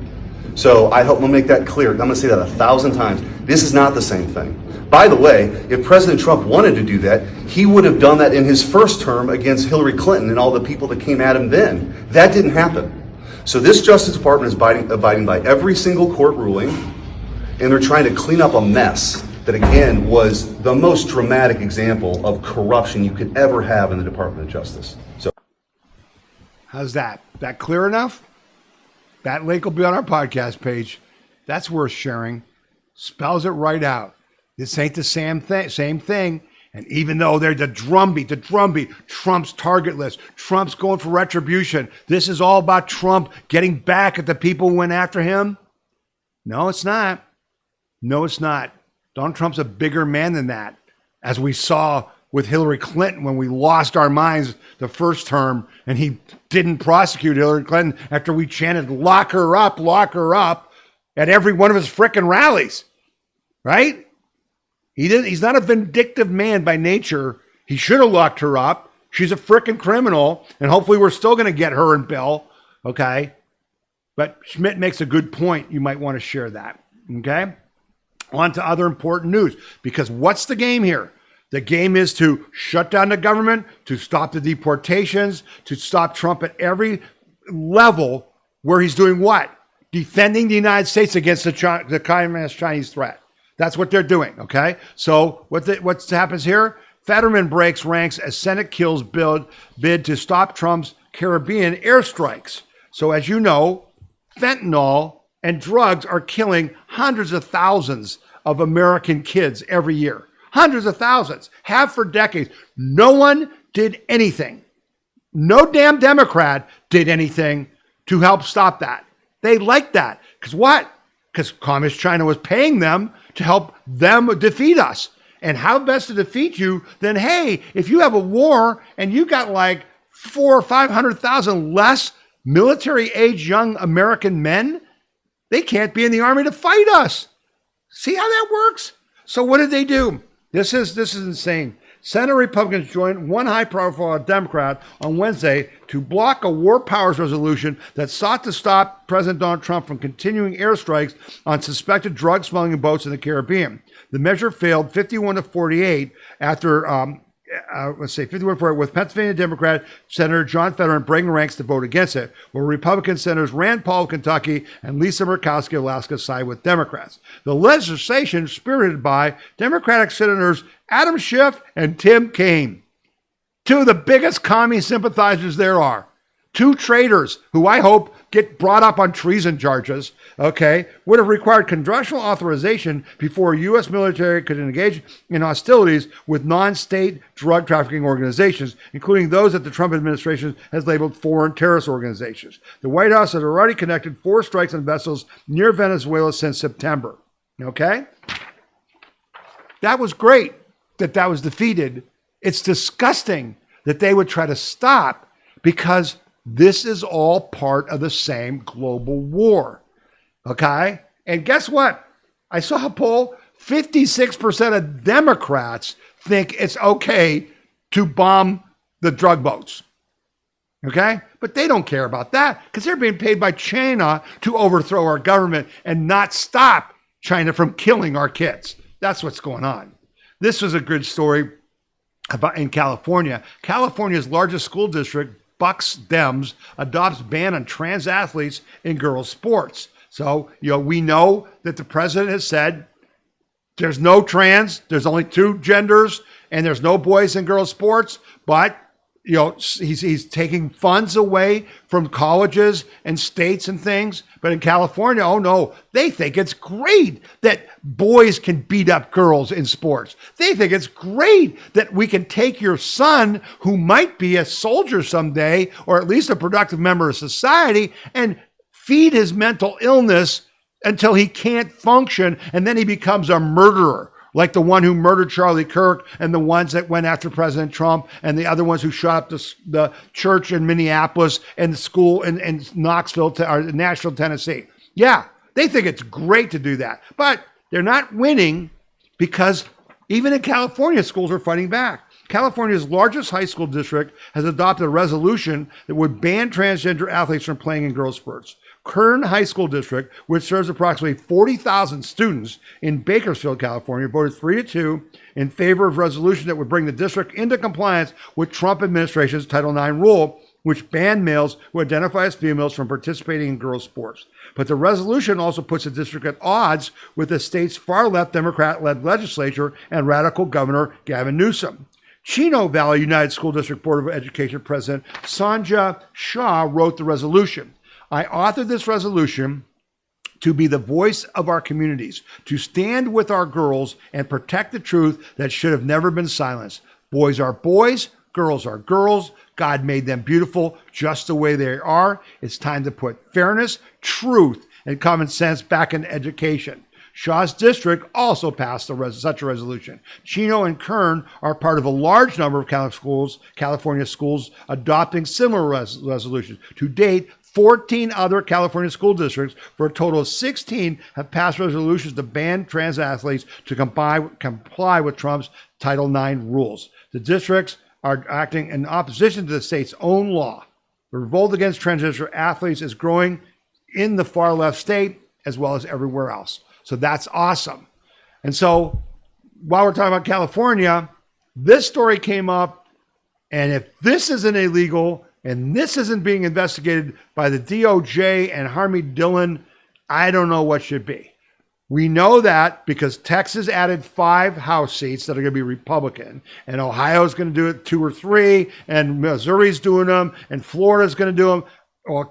So I hope we'll make that clear. I'm going to say that 1,000 times. This is not the same thing. By the way, if President Trump wanted to do that, he would have done that in his first term against Hillary Clinton and all the people that came at him then. That didn't happen. So this Justice Department is abiding by every single court ruling, and they're trying to clean up a mess that, again, was the most dramatic example of corruption you could ever have in the Department of Justice. So, how's that? That clear enough? That link will be on our podcast page. That's worth sharing. Spells it right out. This ain't the same thing. And even though they're the drumbeat, Trump's target list, Trump's going for retribution. This is all about Trump getting back at the people who went after him. No, it's not. No, it's not. Donald Trump's a bigger man than that, as we saw with Hillary Clinton when we lost our minds the first term and he didn't prosecute Hillary Clinton after we chanted, lock her up, at every one of his frickin' rallies, right? He's not a vindictive man by nature. He should have locked her up. She's a frickin' criminal, and hopefully we're still going to get her and Bill, okay? But Schmitt makes a good point. You might want to share that, okay? On to other important news, because what's the game here? The game is to shut down the government, to stop the deportations, to stop Trump at every level where he's doing what? Defending the United States against the communist Chinese threat. That's what they're doing, okay? So what happens here? Fetterman breaks ranks as Senate kills bid to stop Trump's Caribbean airstrikes. So as you know, fentanyl and drugs are killing hundreds of thousands of American kids every year. Hundreds of thousands, have for decades. No one did anything. No damn Democrat did anything to help stop that. They liked that. Because what? Because Communist China was paying them to help them defeat us. And how best to defeat you than, hey, if you have a war and you got like 400,000 or 500,000 less military-age young American men, they can't be in the army to fight us. See how that works? So what did they do? This is insane. Senate Republicans joined one high-profile Democrat on Wednesday to block a war powers resolution that sought to stop President Donald Trump from continuing airstrikes on suspected drug smuggling boats in the Caribbean. The measure failed 51 to 48 after 51-48, with Pennsylvania Democrat Senator John Fetterman breaking ranks to vote against it, where Republican Senators Rand Paul of Kentucky and Lisa Murkowski of Alaska side with Democrats. The legislation spirited by Democratic Senators Adam Schiff and Tim Kaine, two of the biggest commie sympathizers there are. Two traitors who I hope get brought up on treason charges, okay, would have required congressional authorization before U.S. military could engage in hostilities with non-state drug trafficking organizations, including those that the Trump administration has labeled foreign terrorist organizations. The White House has already conducted 4 strikes on vessels near Venezuela since September, okay? That was great that was defeated. It's disgusting that they would try to stop, because this is all part of the same global war, okay? And guess what? I saw a poll, 56% of Democrats think it's okay to bomb the drug boats, okay? But they don't care about that because they're being paid by China to overthrow our government and not stop China from killing our kids. That's what's going on. This was a good story about in California. California's largest school district, Bucks Dems, adopts ban on trans athletes in girls' sports. So, we know that the president has said there's no trans, there's only 2 genders, and there's no boys in girls' sports. But, he's taking funds away from colleges and states and things. But in California, oh no, they think it's great that boys can beat up girls in sports. They think it's great that we can take your son, who might be a soldier someday, or at least a productive member of society, and feed his mental illness until he can't function, and then he becomes a murderer, like the one who murdered Charlie Kirk and the ones that went after President Trump and the other ones who shot up the church in Minneapolis and the school in Knoxville, or Nashville, Tennessee. Yeah, they think it's great to do that. But they're not winning, because even in California, schools are fighting back. California's largest high school district has adopted a resolution that would ban transgender athletes from playing in girls' sports. Kern High School District, which serves approximately 40,000 students in Bakersfield, California, voted 3-2 in favor of a resolution that would bring the district into compliance with Trump administration's Title IX rule, which banned males who identify as females from participating in girls' sports. But the resolution also puts the district at odds with the state's far-left Democrat-led legislature and radical Governor Gavin Newsom. Chino Valley United School District Board of Education President Sanja Shah wrote the resolution. I authored this resolution to be the voice of our communities, to stand with our girls and protect the truth that should have never been silenced. Boys are boys, girls are girls. God made them beautiful just the way they are. It's time to put fairness, truth, and common sense back in education. Shaw's district also passed such a resolution. Chino and Kern are part of a large number of California schools adopting similar resolutions. To date, 14 other California school districts, for a total of 16, have passed resolutions to ban trans athletes to comply with Trump's Title IX rules. The districts are acting in opposition to the state's own law. The revolt against transgender athletes is growing in the far left state as well as everywhere else. So that's awesome. And so while we're talking about California, this story came up, and if this isn't illegal and this isn't being investigated by the DOJ and Harvey Dillon, I don't know what should be. We know that because Texas added 5 House seats that are going to be Republican, and Ohio's going to do it 2 or 3, and Missouri's doing them, and Florida's going to do them. Well,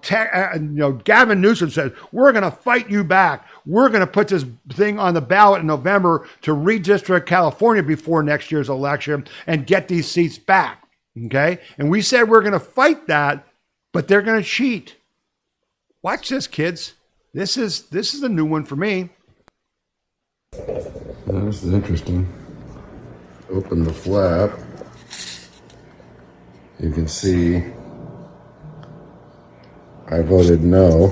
Gavin Newsom said, we're going to fight you back. We're going to put this thing on the ballot in November to redistrict California before next year's election and get these seats back. Okay? And we said we're going to fight that, but they're going to cheat. Watch this, kids. This is a new one for me. This is interesting. Open the flap. You can see I voted no,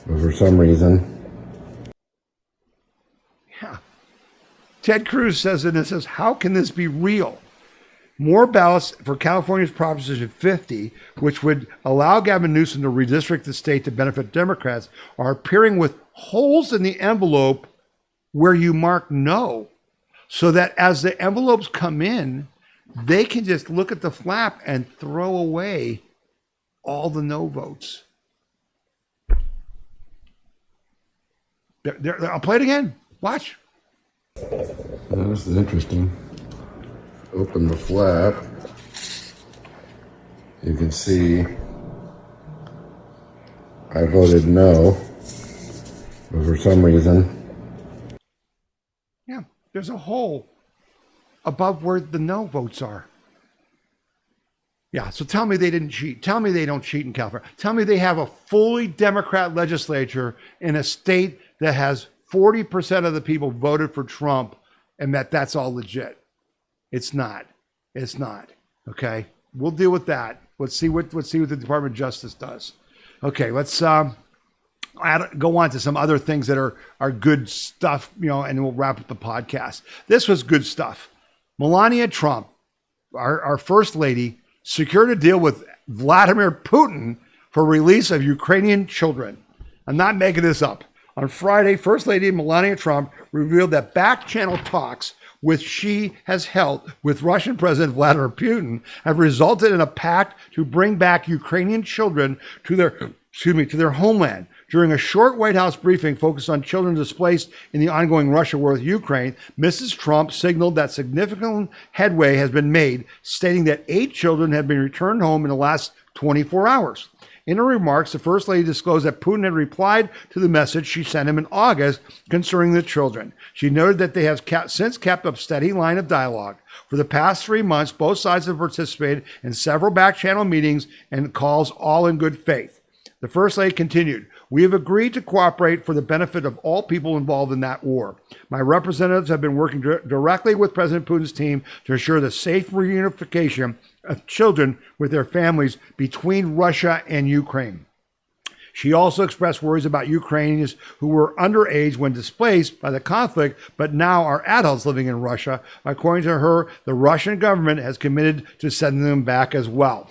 but for some reason. Yeah. Ted Cruz says it and says, how can this be real? More ballots for California's Proposition 50, which would allow Gavin Newsom to redistrict the state to benefit Democrats, are appearing with holes in the envelope where you mark no, so that as the envelopes come in, they can just look at the flap and throw away all the no votes. I'll play it again. Watch. This is interesting. Open the flap. You can see I voted no, but for some reason. Yeah, there's a hole above where the no votes are. Yeah, so tell me they didn't cheat. Tell me they don't cheat in California. Tell me they have a fully Democrat legislature in a state that has 40% of the people voted for Trump and that's all legit. It's not. It's not. Okay? We'll deal with that. Let's see what the Department of Justice does. Okay, let's go on to some other things that are good stuff, and we'll wrap up the podcast. This was good stuff. Melania Trump, our first lady, secured a deal with Vladimir Putin for release of Ukrainian children. I'm not making this up. On Friday, First Lady Melania Trump revealed that back-channel talks which she has held with Russian President Vladimir Putin have resulted in a pact to bring back Ukrainian children to their homeland. During a short White House briefing focused on children displaced in the ongoing Russia war with Ukraine, Mrs. Trump signaled that significant headway has been made, stating that 8 children have been returned home in the last 24 hours. In her remarks, the First Lady disclosed that Putin had replied to the message she sent him in August concerning the children. She noted that they have since kept a steady line of dialogue. For the past 3 months, both sides have participated in several back-channel meetings and calls, all in good faith. The First Lady continued, "We have agreed to cooperate for the benefit of all people involved in that war. My representatives have been working directly with President Putin's team to ensure the safe reunification of children with their families between Russia and Ukraine." She also expressed worries about Ukrainians who were underage when displaced by the conflict, but now are adults living in Russia. According to her, the Russian government has committed to sending them back as well.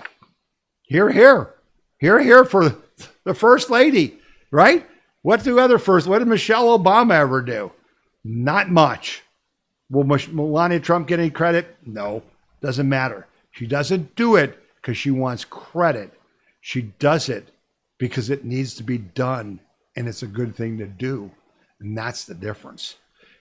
Hear, hear. Hear, hear for the First Lady, right? What did Michelle Obama ever do? Not much. Will Melania Trump get any credit? No, doesn't matter. She doesn't do it because she wants credit. She does it because it needs to be done, and it's a good thing to do. And that's the difference.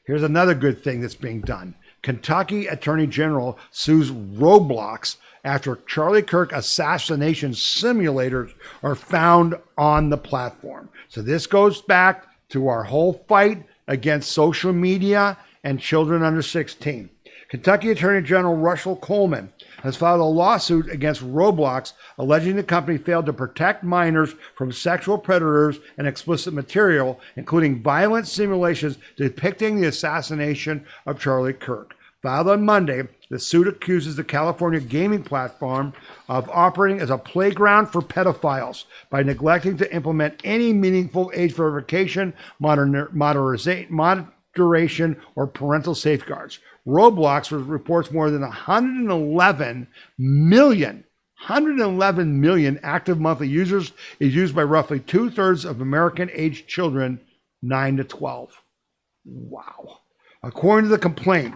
Here's another good thing that's being done. Kentucky Attorney General sues Roblox after Charlie Kirk assassination simulators are found on the platform. So this goes back to our whole fight against social media and children under 16. Kentucky Attorney General Russell Coleman has filed a lawsuit against Roblox, alleging the company failed to protect minors from sexual predators and explicit material, including violent simulations depicting the assassination of Charlie Kirk. Filed on Monday, the suit accuses the California gaming platform of operating as a playground for pedophiles by neglecting to implement any meaningful age verification, moderation, or parental safeguards. Roblox reports more than 111 million active monthly users, is used by roughly 2/3 of American-aged children 9 to 12. Wow. According to the complaint,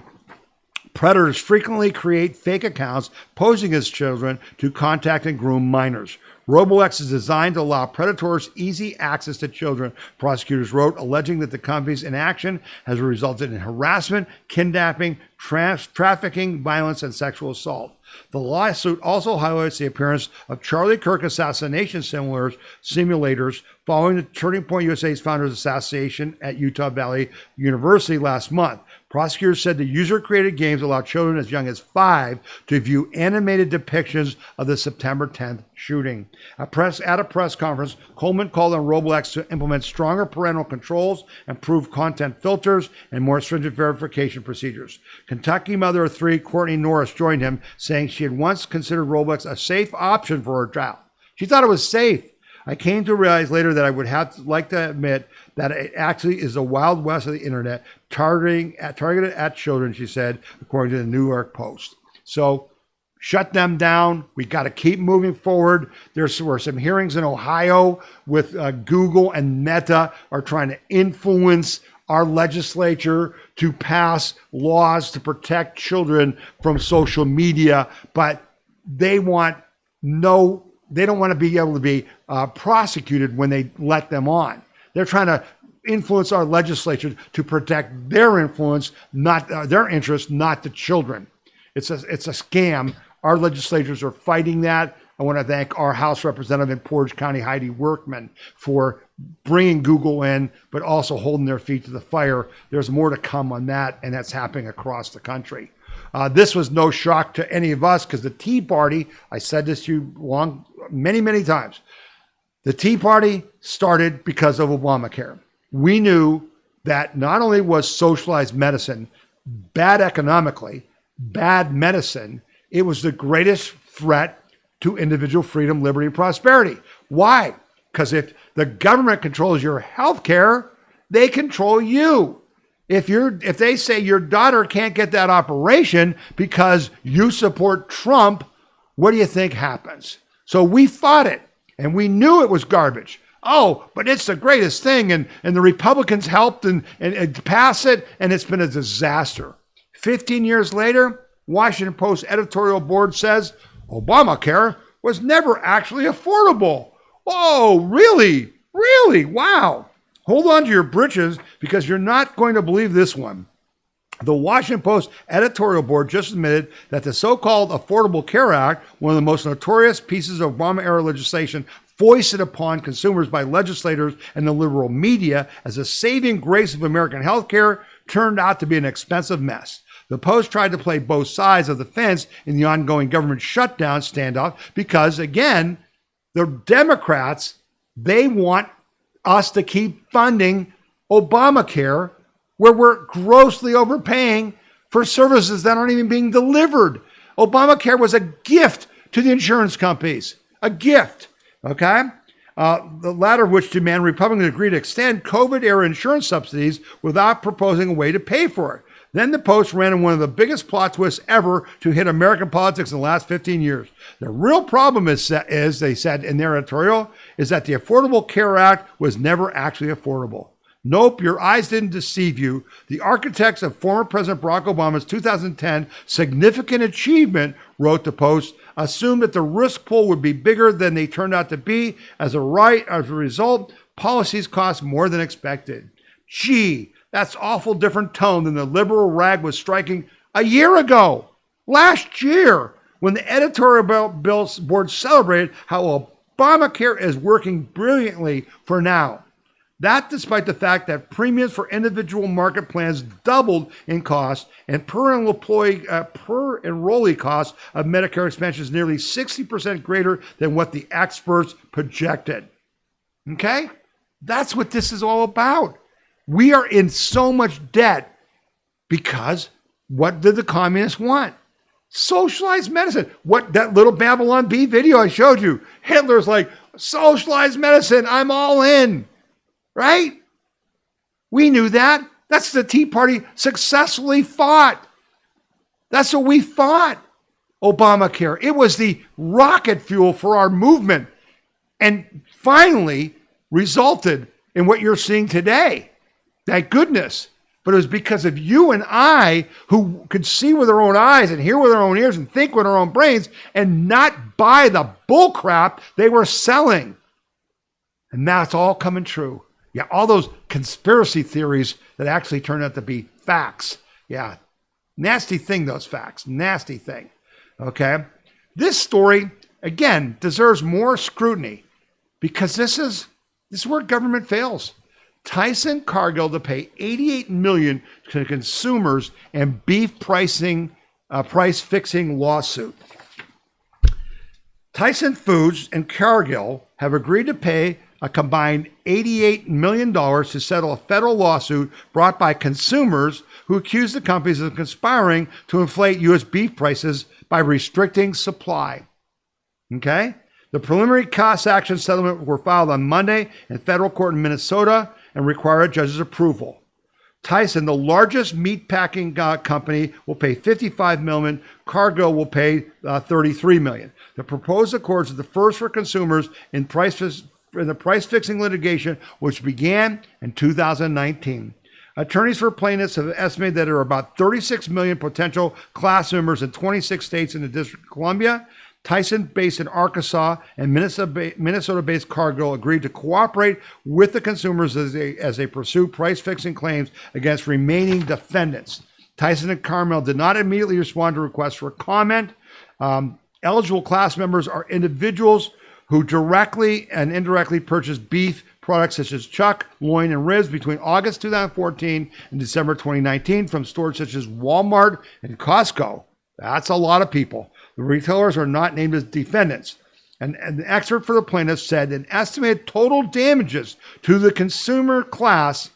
predators frequently create fake accounts posing as children to contact and groom minors. Roblex is designed to allow predators easy access to children, prosecutors wrote, alleging that the company's inaction has resulted in harassment, kidnapping, trafficking, violence, and sexual assault. The lawsuit also highlights the appearance of Charlie Kirk assassination simulators following the Turning Point USA's founder's assassination at Utah Valley University last month. Prosecutors said the user-created games allow children as young as 5 to view animated depictions of the September 10th shooting. At a press conference, Coleman called on Roblex to implement stronger parental controls, improve content filters, and more stringent verification procedures. Kentucky mother of 3, Courtney Norris, joined him, saying she had once considered Roblex a safe option for her child. She thought it was safe. I came to realize later that I would like to admit that it actually is the Wild West of the internet, targeted at children, she said, according to the New York Post. So shut them down. We got to keep moving forward. There were some hearings in Ohio with Google and Meta are trying to influence our legislature to pass laws to protect children from social media, but they don't want to be able to be prosecuted when they let them on. They're trying to influence our legislature to protect their influence, not their interests, not the children. It's a scam. Our legislators are fighting that. I want to thank our House Representative in Portage County, Heidi Workman, for bringing Google in, but also holding their feet to the fire. There's more to come on that, and that's happening across the country. This was no shock to any of us because the Tea Party, I said this to you many times, the Tea Party started because of Obamacare. We knew that not only was socialized medicine bad economically, bad medicine, it was the greatest threat to individual freedom, liberty, and prosperity. Why? Because if the government controls your health care, they control you. If they say your daughter can't get that operation because you support Trump, what do you think happens? So we fought it, and we knew it was garbage. Oh, but it's the greatest thing, and the Republicans helped and pass it, and it's been a disaster. 15 years later, Washington Post editorial board says Obamacare was never actually affordable. Oh, really? Really? Wow. Hold on to your britches because you're not going to believe this one. The Washington Post editorial board just admitted that the so-called Affordable Care Act, one of the most notorious pieces of Obama-era legislation foisted upon consumers by legislators and the liberal media as a saving grace of American healthcare, turned out to be an expensive mess. The Post tried to play both sides of the fence in the ongoing government shutdown standoff because, again, the Democrats, they want us to keep funding Obamacare, where we're grossly overpaying for services that aren't even being delivered. Obamacare was a gift to the insurance companies, a gift, okay? The latter of which demand Republicans agree to extend COVID-era insurance subsidies without proposing a way to pay for it. Then the Post ran in one of the biggest plot twists ever to hit American politics in the last 15 years. The real problem is, they said in their editorial, is that the Affordable Care Act was never actually affordable. Nope, your eyes didn't deceive you. The architects of former President Barack Obama's 2010 significant achievement, wrote the Post, assumed that the risk pool would be bigger than they turned out to be. As a result, policies cost more than expected. Gee, that's awful different tone than the liberal rag was striking a year ago, last year, when the editorial board celebrated how Obamacare is working brilliantly for now. That despite the fact that premiums for individual market plans doubled in cost and per enrollee cost of Medicare expansion is nearly 60% greater than what the experts projected. Okay? That's what this is all about. We are in so much debt because what did the communists want? Socialized medicine. What that little Babylon Bee video I showed you. Hitler's like, socialized medicine, I'm all in. Right? We knew that. That's the Tea Party successfully fought. That's what we fought. Obamacare. It was the rocket fuel for our movement and finally resulted in what you're seeing today. Thank goodness. But it was because of you and I who could see with our own eyes and hear with our own ears and think with our own brains and not buy the bull crap they were selling. And now it's all coming true. Yeah, all those conspiracy theories that actually turned out to be facts. Yeah, nasty thing, those facts. Nasty thing. Okay? This story, again, deserves more scrutiny because this is where government fails. Tyson Cargill to pay $88 million to consumers and beef price fixing lawsuit. Tyson Foods and Cargill have agreed to pay a combined $88 million to settle a federal lawsuit brought by consumers who accuse the companies of conspiring to inflate U.S. beef prices by restricting supply. Okay? The preliminary class action settlement were filed on Monday in federal court in Minnesota and require a judge's approval. Tyson, the largest meatpacking company, will pay $55 million. Cargill will pay $33 million. The proposed accords are the first for consumers in the price-fixing litigation, which began in 2019. Attorneys for plaintiffs have estimated that there are about 36 million potential class members in 26 states in the District of Columbia. Tyson, based in Arkansas, and Minnesota-based Cargill agreed to cooperate with the consumers as they pursue price-fixing claims against remaining defendants. Tyson and Cargill did not immediately respond to requests for comment. Eligible class members are individuals who directly and indirectly purchase beef products such as chuck, loin, and ribs between August 2014 and December 2019 from stores such as Walmart and Costco. That's a lot of people. The retailers are not named as defendants. And an expert for the plaintiffs said an estimated total damages to the consumer class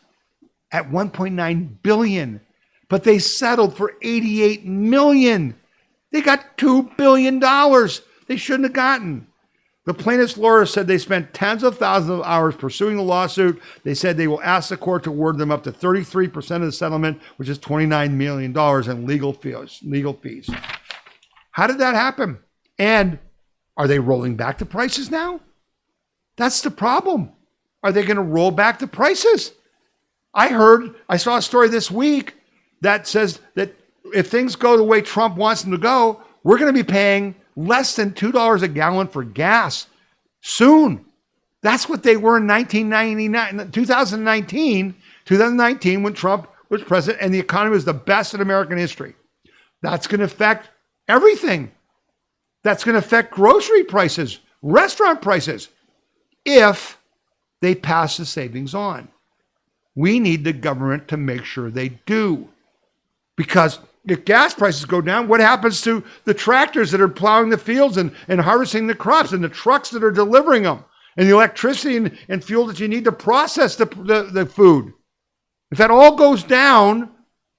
at $1.9 billion. But they settled for $88 million. They got $2 billion they shouldn't have gotten. The plaintiff's lawyers said they spent tens of thousands of hours pursuing the lawsuit. They said they will ask the court to award them up to 33% of the settlement, which is $29 million in legal fees. How did that happen? And are they rolling back the prices now? That's the problem. Are they going to roll back the prices? I saw a story this week that says that if things go the way Trump wants them to go, we're going to be paying less than $2 a gallon for gas soon. That's what they were in 2019 when Trump was president and the economy was the best in American history. That's going to affect everything. That's going to affect grocery prices, restaurant prices, if they pass the savings on. We need the government to make sure they do. Because if gas prices go down, what happens to the tractors that are plowing the fields and harvesting the crops and the trucks that are delivering them and the electricity and fuel that you need to process the food? If that all goes down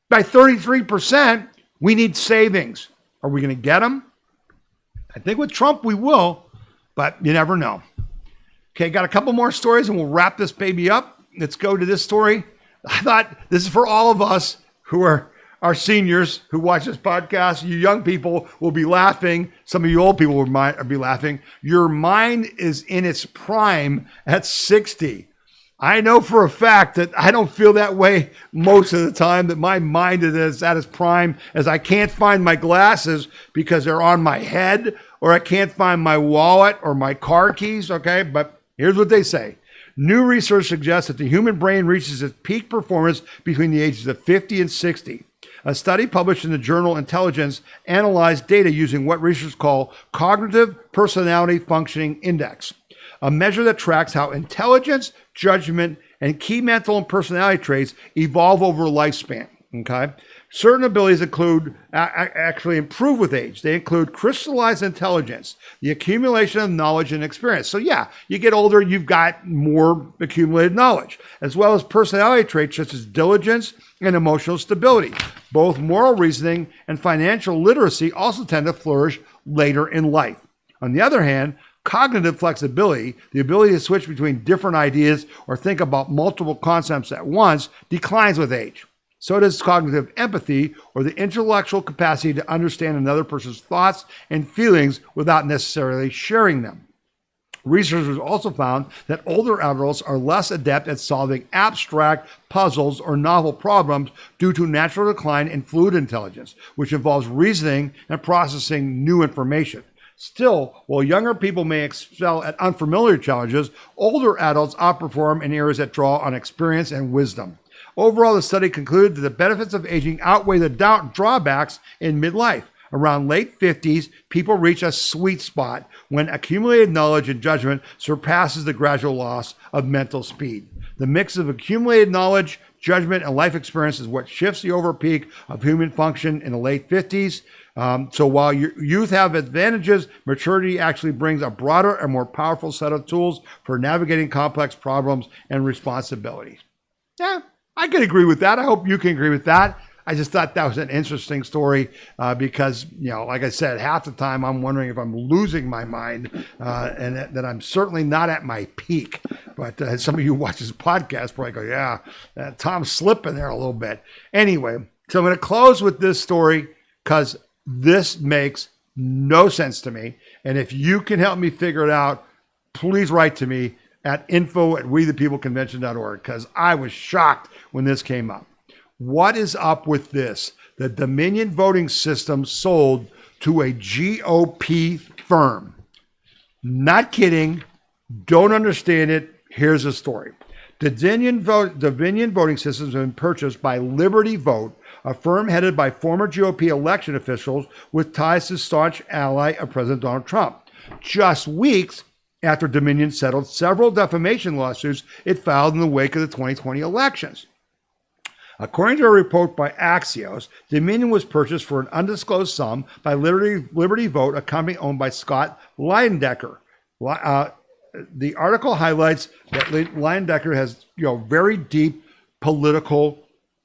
by 33%, we need savings. Are we going to get them? I think with Trump we will, but you never know. Okay, got a couple more stories and we'll wrap this baby up. Let's go to this story. I thought this is for all of us who are our seniors who watch this podcast. You young people will be laughing. Some of you old people will be laughing. Your mind is in its prime at 60. I know for a fact that I don't feel that way most of the time, that my mind is at its prime as I can't find my glasses because they're on my head, or I can't find my wallet or my car keys, okay? But here's what they say. New research suggests that the human brain reaches its peak performance between the ages of 50 and 60. A study published in the journal Intelligence analyzed data using what researchers call Cognitive Personality Functioning Index, a measure that tracks how intelligence, judgment, and key mental and personality traits evolve over a lifespan. Okay, certain abilities actually improve with age. They include crystallized intelligence, the accumulation of knowledge and experience. So yeah, you get older, you've got more accumulated knowledge, as well as personality traits such as diligence and emotional stability. Both moral reasoning and financial literacy also tend to flourish later in life. On the other hand, cognitive flexibility, the ability to switch between different ideas or think about multiple concepts at once, declines with age. So does cognitive empathy, or the intellectual capacity to understand another person's thoughts and feelings without necessarily sharing them. Researchers also found that older adults are less adept at solving abstract puzzles or novel problems due to natural decline in fluid intelligence, which involves reasoning and processing new information. Still, while younger people may excel at unfamiliar challenges, older adults outperform in areas that draw on experience and wisdom. Overall, the study concluded that the benefits of aging outweigh the drawbacks in midlife. Around late 50s, people reach a sweet spot when accumulated knowledge and judgment surpasses the gradual loss of mental speed. The mix of accumulated knowledge, judgment, and life experience is what shifts the over peak of human function in the late 50s. So while youth have advantages, maturity actually brings a broader and more powerful set of tools for navigating complex problems and responsibilities. Yeah, I can agree with that. I hope you can agree with that. I just thought that was an interesting story because, like I said, half the time I'm wondering if I'm losing my mind and that I'm certainly not at my peak. But some of you watch this podcast probably go, yeah, Tom's slipping there a little bit. Anyway, so I'm going to close with this story because this makes no sense to me. And if you can help me figure it out, please write to me at info@wethepeopleconvention.org because I was shocked when this came up. What is up with this? The Dominion voting system sold to a GOP firm. Not kidding. Don't understand it. Here's the story. The Dominion voting system has been purchased by Liberty Vote, a firm headed by former GOP election officials with ties to staunch ally of President Donald Trump. Just weeks after Dominion settled several defamation lawsuits it filed in the wake of the 2020 elections. According to a report by Axios, Dominion was purchased for an undisclosed sum by Liberty Vote, a company owned by Scott Leyendecker. The article highlights that Leyendecker has, very deep political,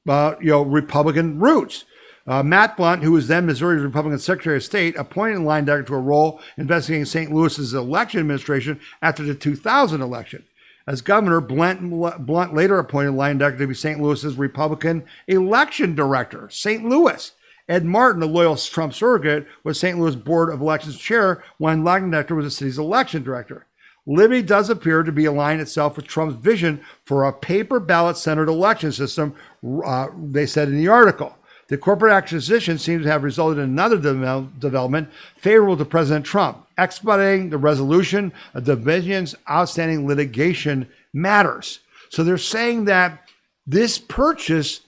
Republican roots. Matt Blunt, who was then Missouri's Republican Secretary of State, appointed Leyendecker to a role investigating St. Louis's election administration after the 2000 election. As governor, Blunt later appointed Leyendecker to be St. Louis's Republican election director. St. Louis. Ed Martin, a loyal Trump surrogate, was St. Louis Board of Elections chair when Leyendecker was the city's election director. Liberty does appear to be aligning itself with Trump's vision for a paper ballot-centered election system, they said in the article. The corporate acquisition seems to have resulted in another development favorable to President Trump, expediting the resolution of Dominion's outstanding litigation matters. So they're saying that this purchase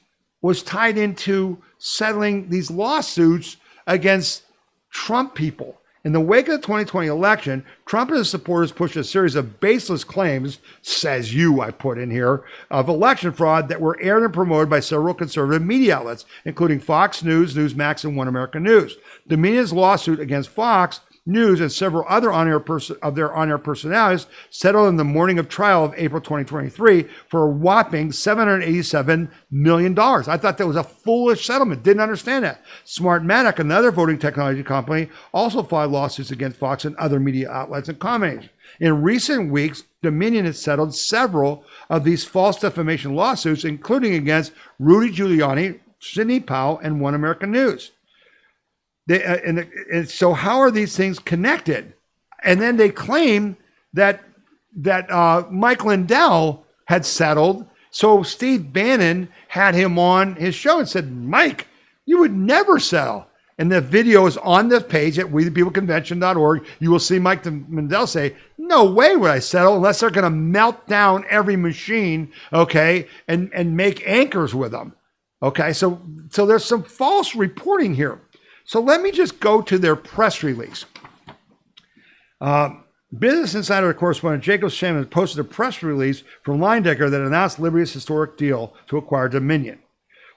was tied into settling these lawsuits against Trump people. In the wake of the 2020 election, Trump and his supporters pushed a series of baseless claims, says you, I put in here, of election fraud that were aired and promoted by several conservative media outlets, including Fox News, Newsmax, and One American News. Dominion's lawsuit against Fox News and several other on-air personalities settled in the morning of trial of April 2023 for a whopping $787 million. I thought that was a foolish settlement. Didn't understand that. Smartmatic, another voting technology company, also filed lawsuits against Fox and other media outlets and companies. In recent weeks, Dominion has settled several of these false defamation lawsuits, including against Rudy Giuliani, Sidney Powell, and One American News. So how are these things connected? And then they claim that Mike Lindell had settled. So Steve Bannon had him on his show and said, Mike, you would never settle. And the video is on the page at wethepeopleconvention.org. You will see Mike Lindell say, no way would I settle unless they're going to melt down every machine, okay, and make anchors with them. Okay, so there's some false reporting here. So let me just go to their press release. Business Insider correspondent Jacob Shannon posted a press release from Leindecker that announced Liberty's historic deal to acquire Dominion.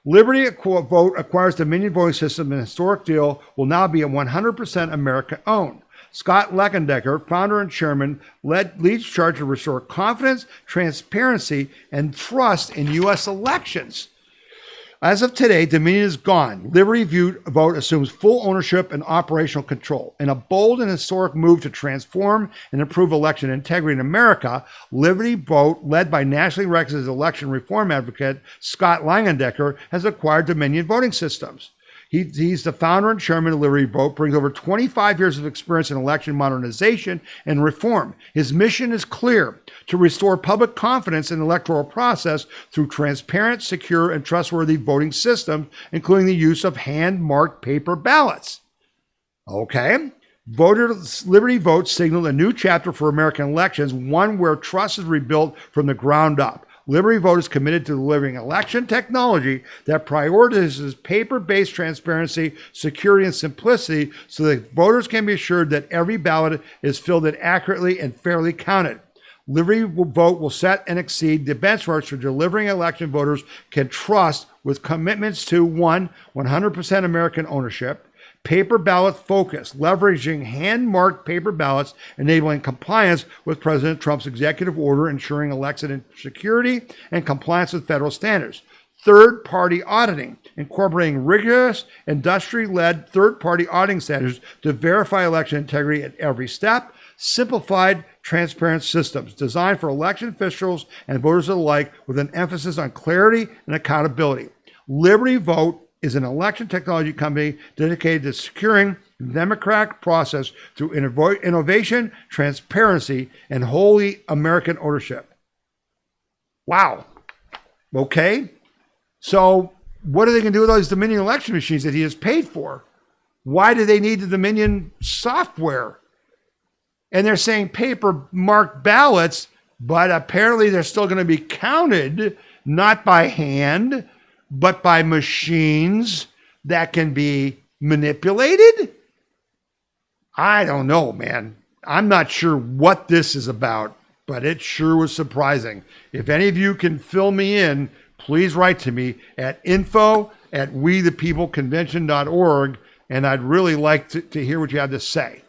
Liberty Vote acquires Dominion voting system, and historic deal will now be 100% American-owned. Scott Leckendecker, founder and chairman, leads charge to restore confidence, transparency, and trust in U.S. elections. As of today, Dominion is gone. Liberty Vote assumes full ownership and operational control. In a bold and historic move to transform and improve election integrity in America, Liberty Vote, led by nationally recognized election reform advocate Scott Langendecker, has acquired Dominion voting systems. He's the founder and chairman of Liberty Vote, brings over 25 years of experience in election modernization and reform. His mission is clear: to restore public confidence in the electoral process through transparent, secure, and trustworthy voting systems, including the use of hand-marked paper ballots. Okay. Liberty Vote signaled a new chapter for American elections, one where trust is rebuilt from the ground up. Liberty Vote is committed to delivering election technology that prioritizes paper-based transparency, security, and simplicity so that voters can be assured that every ballot is filled in accurately and fairly counted. Liberty Vote will set and exceed the benchmarks for delivering election voters can trust with commitments to 100% American ownership, paper ballot focus, leveraging hand-marked paper ballots, enabling compliance with President Trump's executive order, ensuring election security and compliance with federal standards. Third-party auditing, incorporating rigorous industry-led third-party auditing standards to verify election integrity at every step. Simplified, transparent systems designed for election officials and voters alike, with an emphasis on clarity and accountability. Liberty Vote is an election technology company dedicated to securing the democratic process through innovation, transparency, and wholly American ownership. Wow. Okay. So what are they going to do with all these Dominion election machines that he has paid for? Why do they need the Dominion software? And they're saying paper marked ballots, but apparently they're still going to be counted, not by hand, but by machines that can be manipulated? I don't know, man. I'm not sure what this is about, but it sure was surprising. If any of you can fill me in, please write to me at info@wethepeopleconvention.org, and I'd really like to hear what you have to say.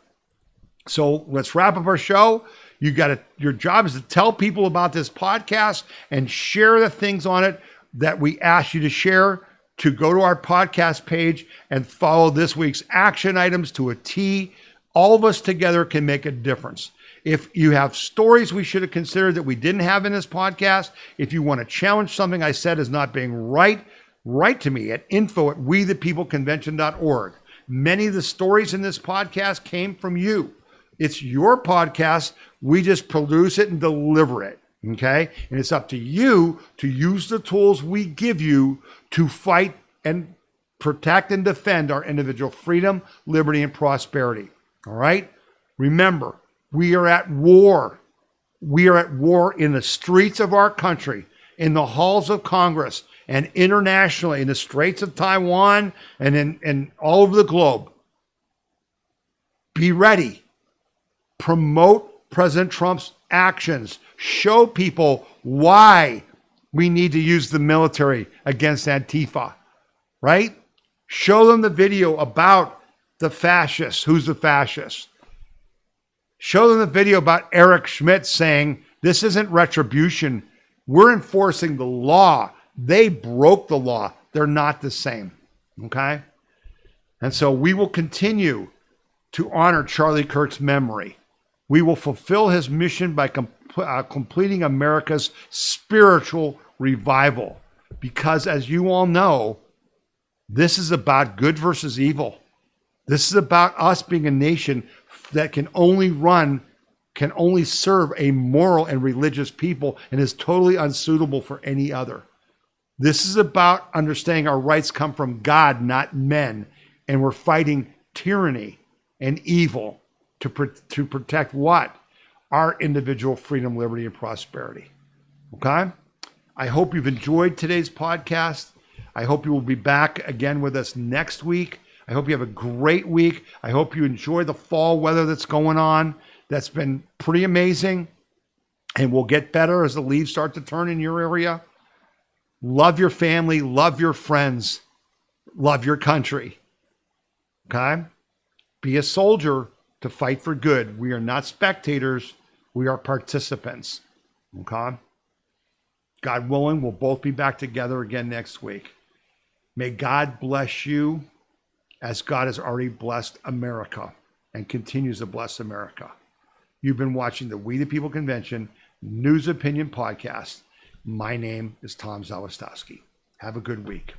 So let's wrap up our show. Your job is to tell people about this podcast and share the things on it that we ask you to share, to go to our podcast page and follow this week's action items to a T. All of us together can make a difference. If you have stories we should have considered that we didn't have in this podcast, if you want to challenge something I said as not being right, write to me at info@wethepeopleconvention.org. Many of the stories in this podcast came from you. It's your podcast. We just produce it and deliver it. Okay? And it's up to you to use the tools we give you to fight and protect and defend our individual freedom, liberty, and prosperity. All right? Remember, we are at war. We are at war in the streets of our country, in the halls of Congress, and internationally in the Straits of Taiwan and in all over the globe. Be ready. Promote President Trump's actions. Show people why we need to use the military against Antifa, right? Show them the video about the fascists. Who's the fascist? Show them the video about Eric Schmitt saying, this isn't retribution. We're enforcing the law. They broke the law. They're not the same, okay? And so we will continue to honor Charlie Kirk's memory. We will fulfill his mission by completing America's spiritual revival. Because as you all know, this is about good versus evil. This is about us being a nation that can only serve a moral and religious people and is totally unsuitable for any other. This is about understanding our rights come from God, not men. And we're fighting tyranny and evil to protect what? Our individual freedom, liberty, and prosperity. Okay? I hope you've enjoyed today's podcast. I hope you will be back again with us next week. I hope you have a great week. I hope you enjoy the fall weather that's going on. That's been pretty amazing. And will get better as the leaves start to turn in your area. Love your family. Love your friends. Love your country. Okay? Be a soldier to fight for good. We are not spectators. We are participants. Okay? God willing, we'll both be back together again next week. May God bless you as God has already blessed America and continues to bless America. You've been watching the We the People Convention News Opinion Podcast. My name is Tom Zawistowski. Have a good week.